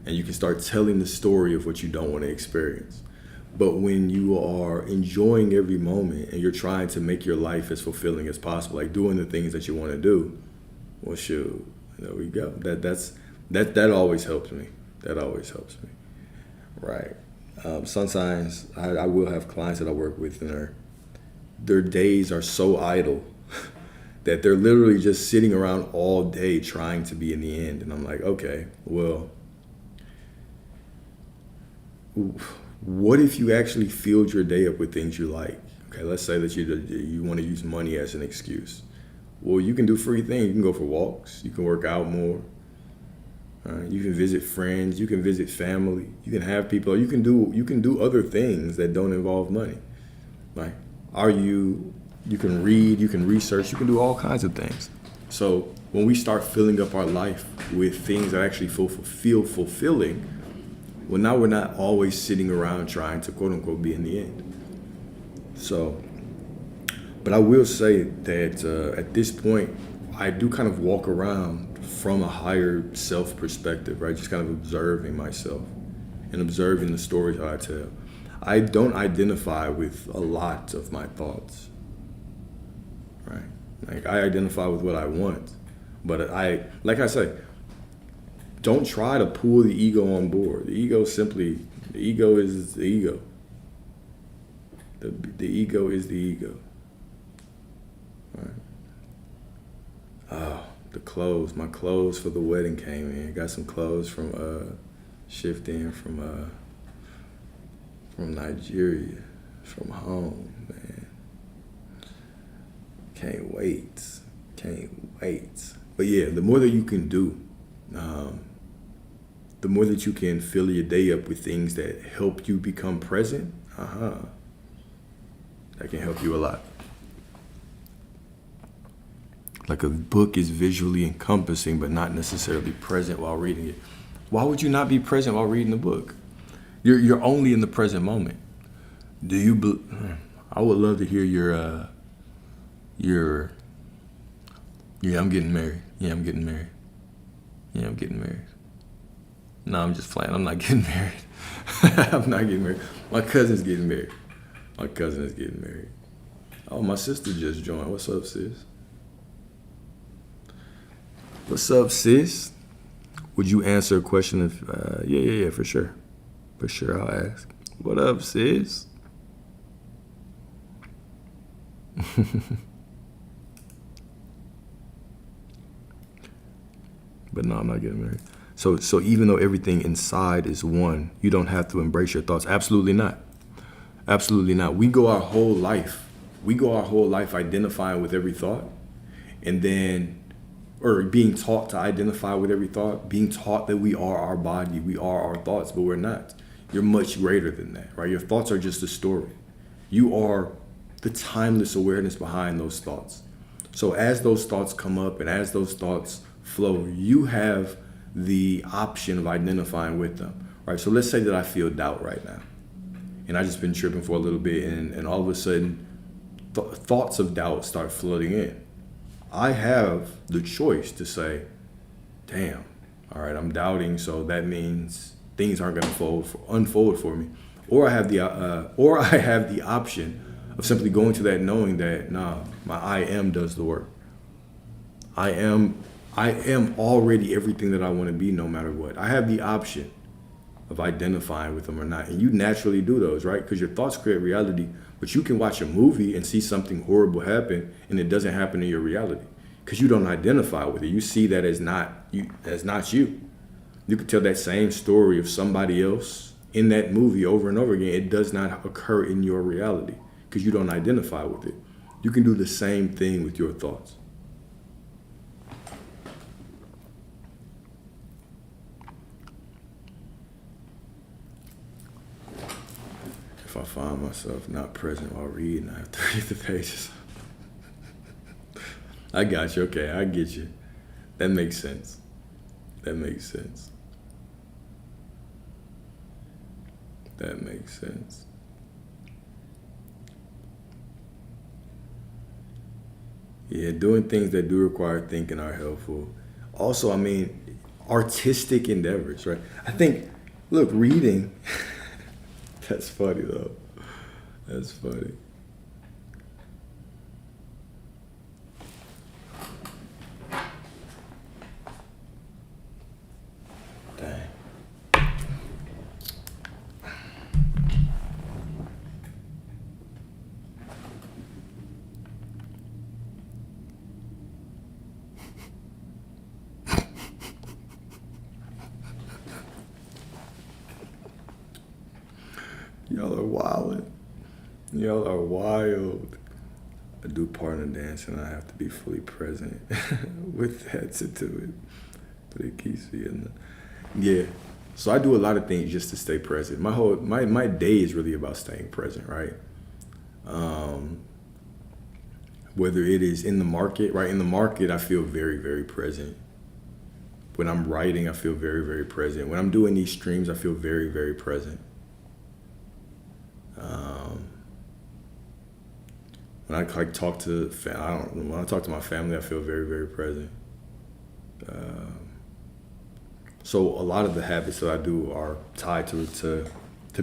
And you can start telling the story of what you don't want to experience. But when you are enjoying every moment and you're trying to make your life as fulfilling as possible, like doing the things that you want to do, well, shoot, there we go. That always helps me. That always helps me. Right. Sun signs, I will have clients that I work with, and their days are so idle that they're literally just sitting around all day trying to be in the end. And I'm like, okay, well, what if you actually filled your day up with things you like? Okay, let's say that you want to use money as an excuse. Well, you can do free things. You can go for walks. You can work out more. You can visit friends. You can visit family. You can have people. You can do other things that don't involve money. Like, you can read. You can research. You can do all kinds of things. So when we start filling up our life with things that actually feel fulfilling, well, now we're not always sitting around trying to quote unquote be in the end. So, but I will say that at this point, I do kind of walk around from a higher self perspective, right? Just kind of observing myself and observing the stories that I tell. I don't identify with a lot of my thoughts, right? Like, I identify with what I want, but like I say, don't try to pull the ego on board. The ego is the ego. The ego is the ego. Right. Oh, the clothes. My clothes for the wedding came in. Got some clothes from shipped in from Nigeria, from home, man. Can't wait. But yeah, the more that you can do, the more that you can fill your day up with things that help you become present, that can help you a lot. Like, a book is visually encompassing, but not necessarily present while reading it. Why would you not be present while reading a book? You're only in the present moment. I would love to hear your I'm getting married. Yeah, I'm getting married. Yeah, I'm getting married. No, I'm just playing. I'm not getting married. I'm not getting married. My cousin's getting married. My cousin is getting married. Oh, my sister just joined. What's up, sis? What's up, sis? Would you answer a question if, yeah, for sure. For sure, I'll ask. What up, sis? But no, I'm not getting married. So even though everything inside is one, you don't have to embrace your thoughts. Absolutely not. Absolutely not. We go our whole life identifying with every thought, and then, or being taught to identify with every thought, being taught that we are our body, we are our thoughts, but we're not. You're much greater than that, right? Your thoughts are just a story. You are the timeless awareness behind those thoughts. So as those thoughts come up and as those thoughts flow, you have the option of identifying with them, right? So let's say that I feel doubt right now, and I just been tripping for a little bit, and all of a sudden, thoughts of doubt start flooding in. I have the choice to say, damn, all right, I'm doubting, so that means things aren't going to unfold for me. Or I have the option of simply going to that knowing that, nah, my I am does the work. I am already everything that I want to be, no matter what. I have the option of identifying with them or not. And you naturally do those, right? Because your thoughts create reality, but you can watch a movie and see something horrible happen and it doesn't happen in your reality because you don't identify with it. You see that as not you. You could tell that same story of somebody else in that movie over and over again. It does not occur in your reality because you don't identify with it. You can do the same thing with your thoughts. If I find myself not present while reading, I have to read the pages. I got you. Okay, I get you. That makes sense. That makes sense. That makes sense. Yeah, doing things that do require thinking are helpful. Also, I mean, artistic endeavors, right? I think, look, reading, that's funny though. That's funny. Dang. Y'all are wild. Y'all are wild. I do partner dance and I have to be fully present with that to do it. But it keeps me in the... Yeah. So I do a lot of things just to stay present. My day is really about staying present, right? Whether it is in the market, right? In the market, I feel very, very present. When I'm writing, I feel very, very present. When I'm doing these streams, I feel very, very present. When I talk to when I talk to my family, I feel very, very present. So a lot of the habits that I do are tied to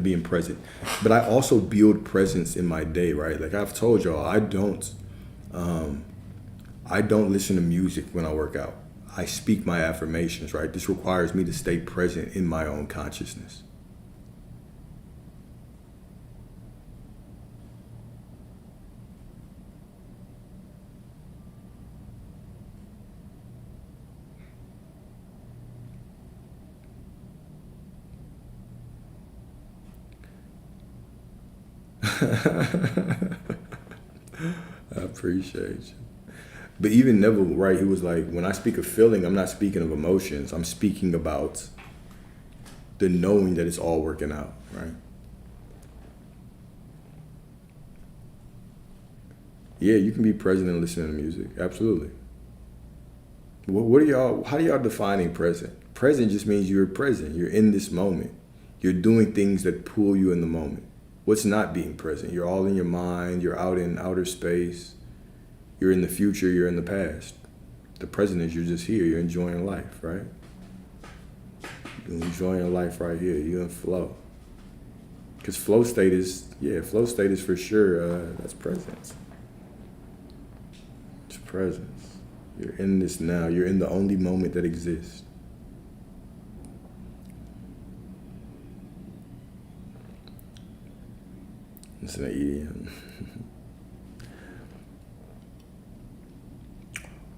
being present. But I also build presence in my day, right? Like I've told y'all, I don't listen to music when I work out. I speak my affirmations, right? This requires me to stay present in my own consciousness. I appreciate you. But even Neville, right, he was like, when I speak of feeling, I'm not speaking of emotions. I'm speaking about the knowing that it's all working out, right? Yeah, you can be present and listening to music. Absolutely. How do y'all defining present? Present just means you're present. You're in this moment. You're doing things that pull you in the moment. What's not being present? You're all in your mind. You're out in outer space. You're in the future. You're in the past. The present is you're just here. You're enjoying life, right? You're enjoying life right here. You're in flow. Because flow state is for sure, that's presence. It's presence. You're in this now. You're in the only moment that exists. It's an EDM.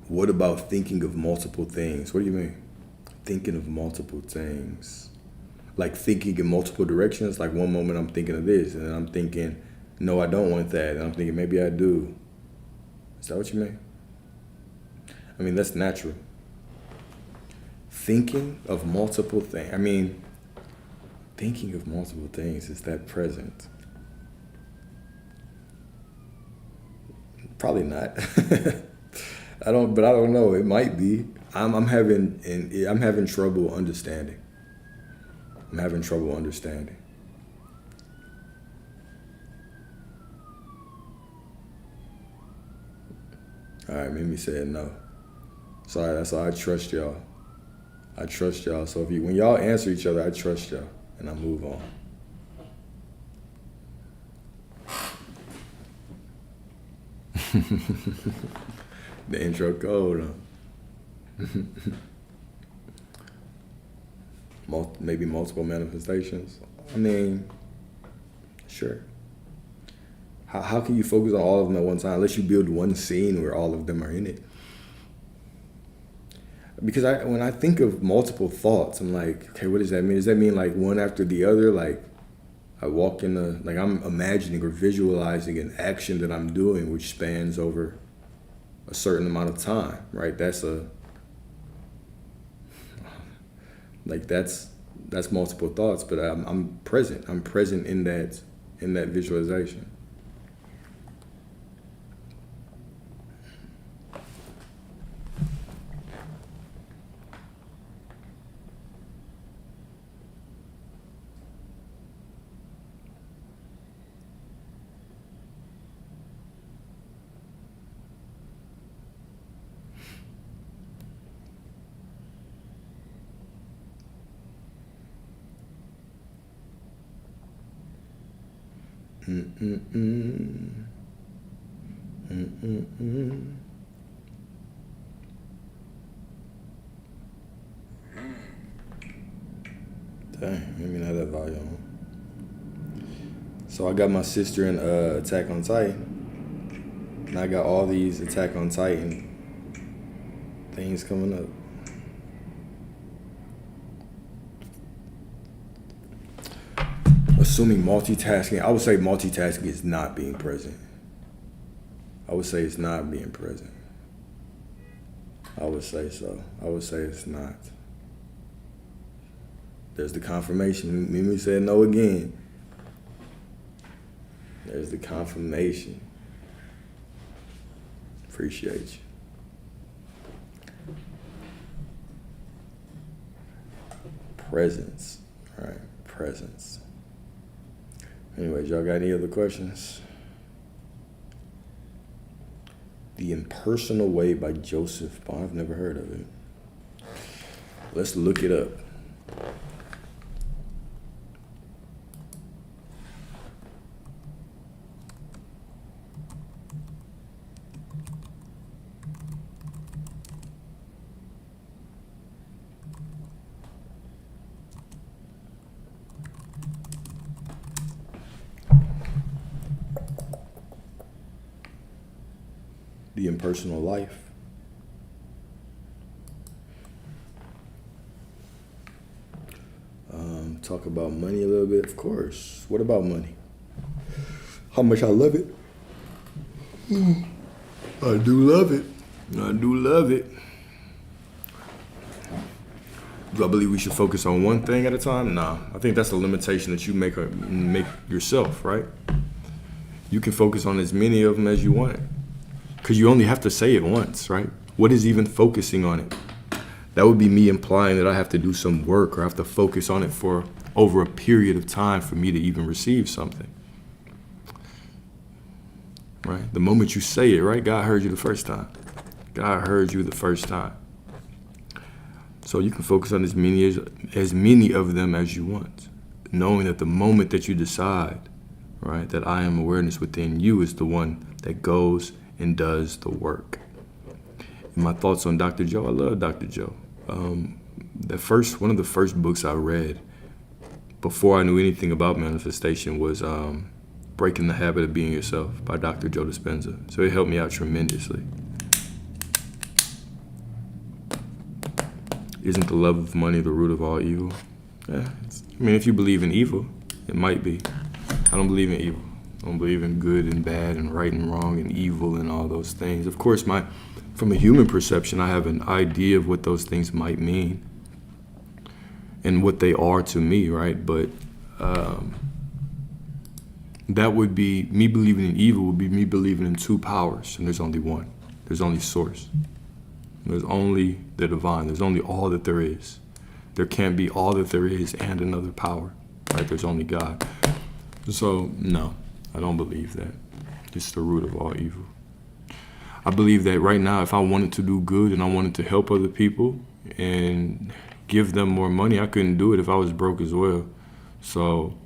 What about thinking of multiple things? What do you mean? Thinking of multiple things. Like thinking in multiple directions. Like one moment I'm thinking of this, and then I'm thinking, no, I don't want that. And I'm thinking, maybe I do. Is that what you mean? I mean, that's natural. Thinking of multiple things. I mean, Thinking of multiple things, is that present? Probably not. I don't know. It might be. I'm having trouble understanding. I'm having trouble understanding. All right, Mimi said no. Sorry, that's all. I trust y'all. I trust y'all. So when y'all answer each other, I trust y'all, and I move on. The intro code. Maybe multiple manifestations. I mean, sure. How can you focus on all of them at one time unless you build one scene where all of them are in it? Because when I think of multiple thoughts, I'm like, okay, what does that mean? Does that mean like one after the other? Like I walk in I'm imagining or visualizing an action that I'm doing which spans over a certain amount of time, right? That's multiple thoughts, but I'm present. I'm present in that visualization. Dang, let me have that volume on. So I got my sister in Attack on Titan, and I got all these Attack on Titan things coming up. Assuming multitasking, I would say multitasking is not being present. I would say it's not being present. I would say so. I would say it's not. There's the confirmation. Mimi said no again. There's the confirmation. Appreciate you. Presence, right? Presence. Anyways, y'all got any other questions? The Impersonal Way by Joseph Bond. I've never heard of it. Let's look it up. The Impersonal Life. Talk about money a little bit, of course. What about money? How much I love it. I do love it. I do love it. Do I believe we should focus on one thing at a time? Nah. I think that's a limitation that you make yourself, right? You can focus on as many of them as you want. Because you only have to say it once, right? What is even focusing on it? That would be me implying that I have to do some work or I have to focus on it for over a period of time for me to even receive something. Right? The moment you say it, right? God heard you the first time. God heard you the first time. So you can focus on as many of them as you want, knowing that the moment that you decide, right, that I am awareness within you is the one that goes and does the work. And my thoughts on Dr. Joe, I love Dr. Joe. One of the first books I read before I knew anything about manifestation was Breaking the Habit of Being Yourself by Dr. Joe Dispenza. So it helped me out tremendously. Isn't the love of money the root of all evil? Yeah, if you believe in evil, it might be. I don't believe in evil. I don't believe in good and bad and right and wrong and evil and all those things. Of course, from a human perception, I have an idea of what those things might mean and what they are to me, right? But that would be me believing in evil would be me believing in two powers, and there's only one. There's only source. There's only the divine. There's only all that there is. There can't be all that there is and another power, right? There's only God. So, no, I don't believe that. It's the root of all evil. I believe that right now, if I wanted to do good and I wanted to help other people and give them more money, I couldn't do it if I was broke as well. So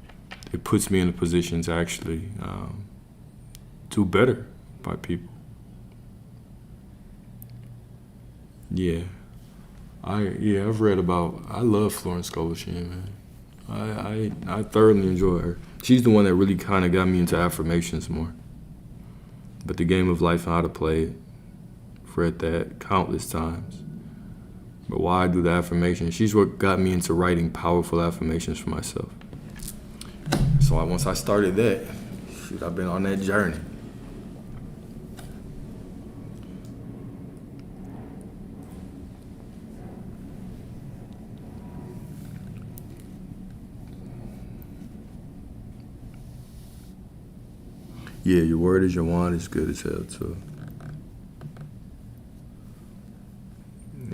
it puts me in a position to actually do better by people. Yeah. I've read about, I love Florence Scovel Shinn, man. I thoroughly enjoy her. She's the one that really kind of got me into affirmations more. But the game of life and how to play it, I've read that countless times. But why I do the affirmations, she's what got me into writing powerful affirmations for myself. So once I started that, shoot, I've been on that journey. Yeah, your word is your wand is good as hell too.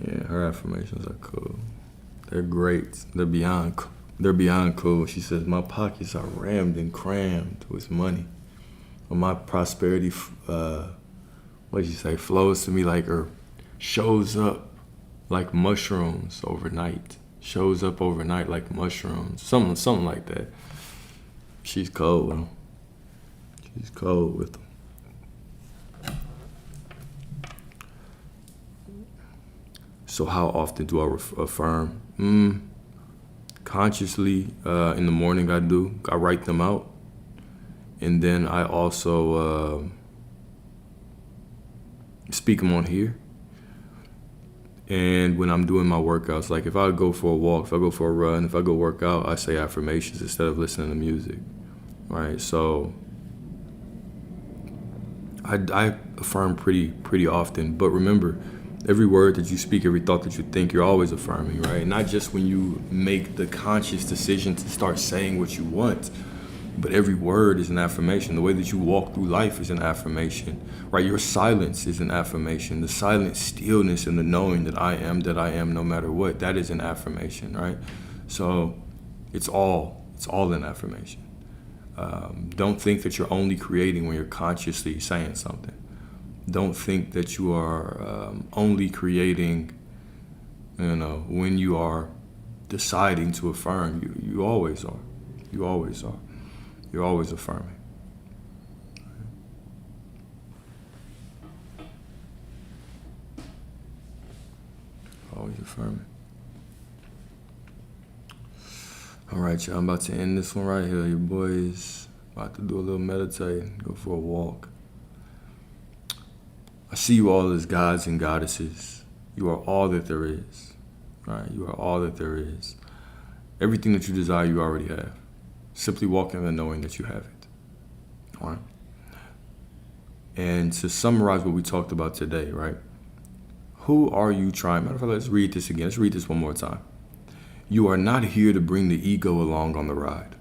Yeah, her affirmations are cool. They're great. They're beyond cool. She says, my pockets are rammed and crammed with money. Or my prosperity, flows to me like, or shows up like mushrooms overnight. Shows up overnight like mushrooms. Something like that. She's cold, though. She's cold with them. So how often do I affirm? Consciously, in the morning I do. I write them out. And then I also speak them on here. And when I'm doing my workouts, like if I go for a walk, if I go for a run, if I go work out, I say affirmations instead of listening to music, right? So I affirm pretty often, but remember, every word that you speak, every thought that you think, you're always affirming, right? Not just when you make the conscious decision to start saying what you want, but every word is an affirmation. The way that you walk through life is an affirmation, right? Your silence is an affirmation. The silent stillness and the knowing that I am no matter what, that is an affirmation, right? So it's all an affirmation. Don't think that you're only creating when you're consciously saying something. Don't think that you are only creating, when you are deciding to affirm. You always are. You always are. You're always affirming. Always affirming. All right, y'all, I'm about to end this one right here. Your boys about to do a little meditating, go for a walk. I see you all as gods and goddesses. You are all that there is, right? You are all that there is. Everything that you desire, you already have. Simply walk in the knowing that you have it, all right? And to summarize what we talked about today, right? Who are you trying? Matter of fact, let's read this again. Let's read this one more time. You are not here to bring the ego along on the ride.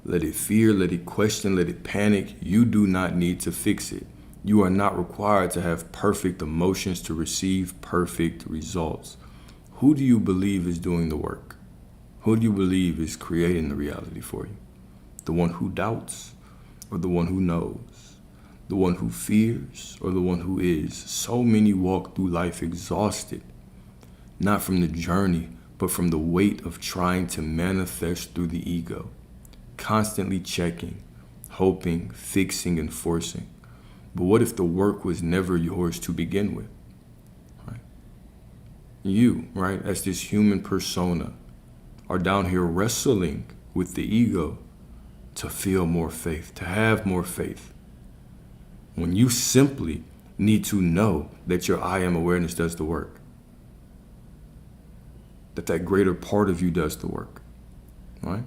Let it fear, let it question, let it panic. You do not need to fix it. You are not required to have perfect emotions to receive perfect results. Who do you believe is doing the work? Who do you believe is creating the reality for you? The one who doubts or the one who knows? The one who fears or the one who is? So many walk through life exhausted, not from the journey, but from the weight of trying to manifest through the ego, constantly checking, hoping, fixing, and forcing. But what if the work was never yours to begin with? Right? You, right, as this human persona, are down here wrestling with the ego to feel more faith, to have more faith. When you simply need to know that your I am awareness does the work. That greater part of you does the work, right?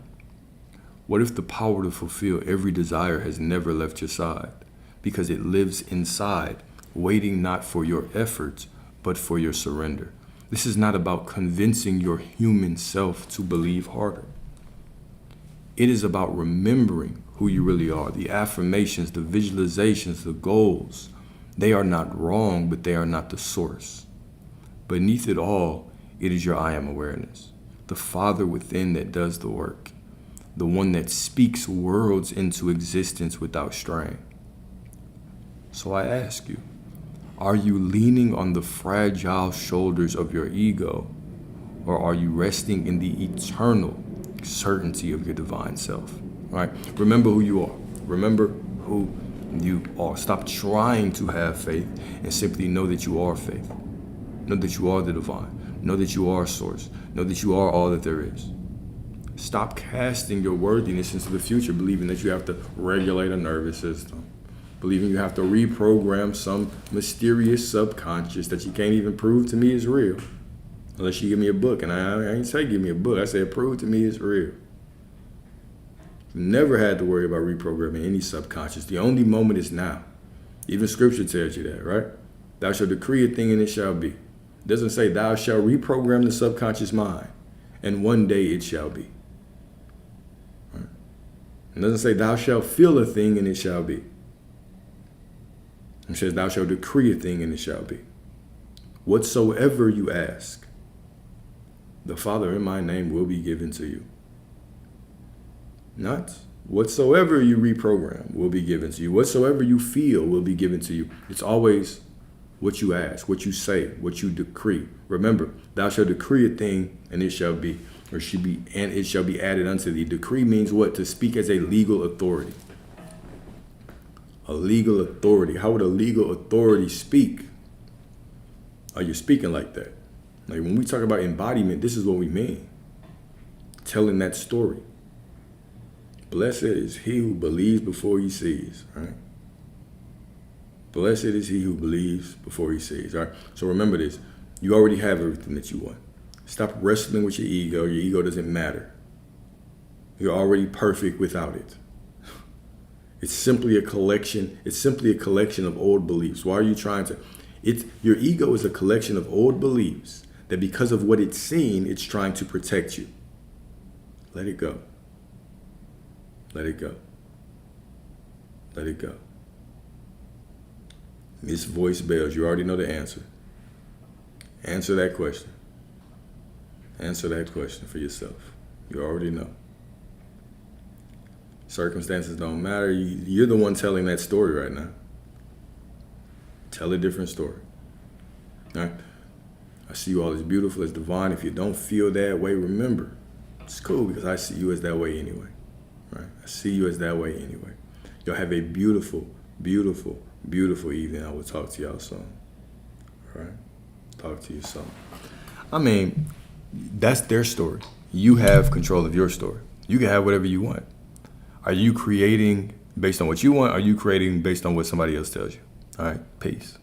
What if the power to fulfill every desire has never left your side because it lives inside, waiting not for your efforts, but for your surrender? This is not about convincing your human self to believe harder. It is about remembering who you really are. The affirmations, the visualizations, the goals, they are not wrong, but they are not the source. Beneath it all, it is your I am awareness, the Father within that does the work, the one that speaks worlds into existence without strain. So I ask you, are you leaning on the fragile shoulders of your ego, or are you resting in the eternal certainty of your divine self? Right? Remember who you are. Remember who you are. Stop trying to have faith and simply know that you are faith. Know that you are the divine. Know that you are source. Know that you are all that there is. Stop casting your worthiness into the future, believing that you have to regulate a nervous system, believing you have to reprogram some mysterious subconscious that you can't even prove to me is real. Unless you give me a book, and I ain't say give me a book, I say prove to me it's real. Never had to worry about reprogramming any subconscious. The only moment is now. Even scripture tells you that, right? Thou shalt decree a thing and it shall be. It doesn't say thou shalt reprogram the subconscious mind and one day it shall be. Right? It doesn't say thou shalt feel a thing and it shall be. It says thou shalt decree a thing and it shall be. Whatsoever you ask, the Father in my name will be given to you. Not whatsoever you reprogram will be given to you. Whatsoever you feel will be given to you. It's always what you ask, what you say, what you decree. Remember, thou shalt decree a thing and it shall be, or should be, and it shall be added unto thee. Decree means what? To speak as a legal authority. A legal authority. How would a legal authority speak? Are you speaking like that? Like when we talk about embodiment, this is what we mean. Telling that story. Blessed is he who believes before he sees, right? Blessed is he who believes before he sees, right? So remember this. You already have everything that you want. Stop wrestling with your ego. Your ego doesn't matter. You're already perfect without it. It's simply a collection. It's simply a collection of old beliefs. Why are you trying to? Your ego is a collection of old beliefs that because of what it's seen, it's trying to protect you. Let it go. Let it go. Let it go. This voice bells. You already know the answer. Answer that question. Answer that question for yourself. You already know. Circumstances don't matter. You're the one telling that story right now. Tell a different story. All right? I see you all as beautiful, as divine. If you don't feel that way, remember, it's cool because I see you as that way anyway. Right? I see you as that way anyway. You'll have a beautiful, beautiful, beautiful evening. I will talk to y'all soon. All right? Talk to you soon. I mean, that's their story. You have control of your story. You can have whatever you want. Are you creating based on what you want? Or are you creating based on what somebody else tells you? All right, peace.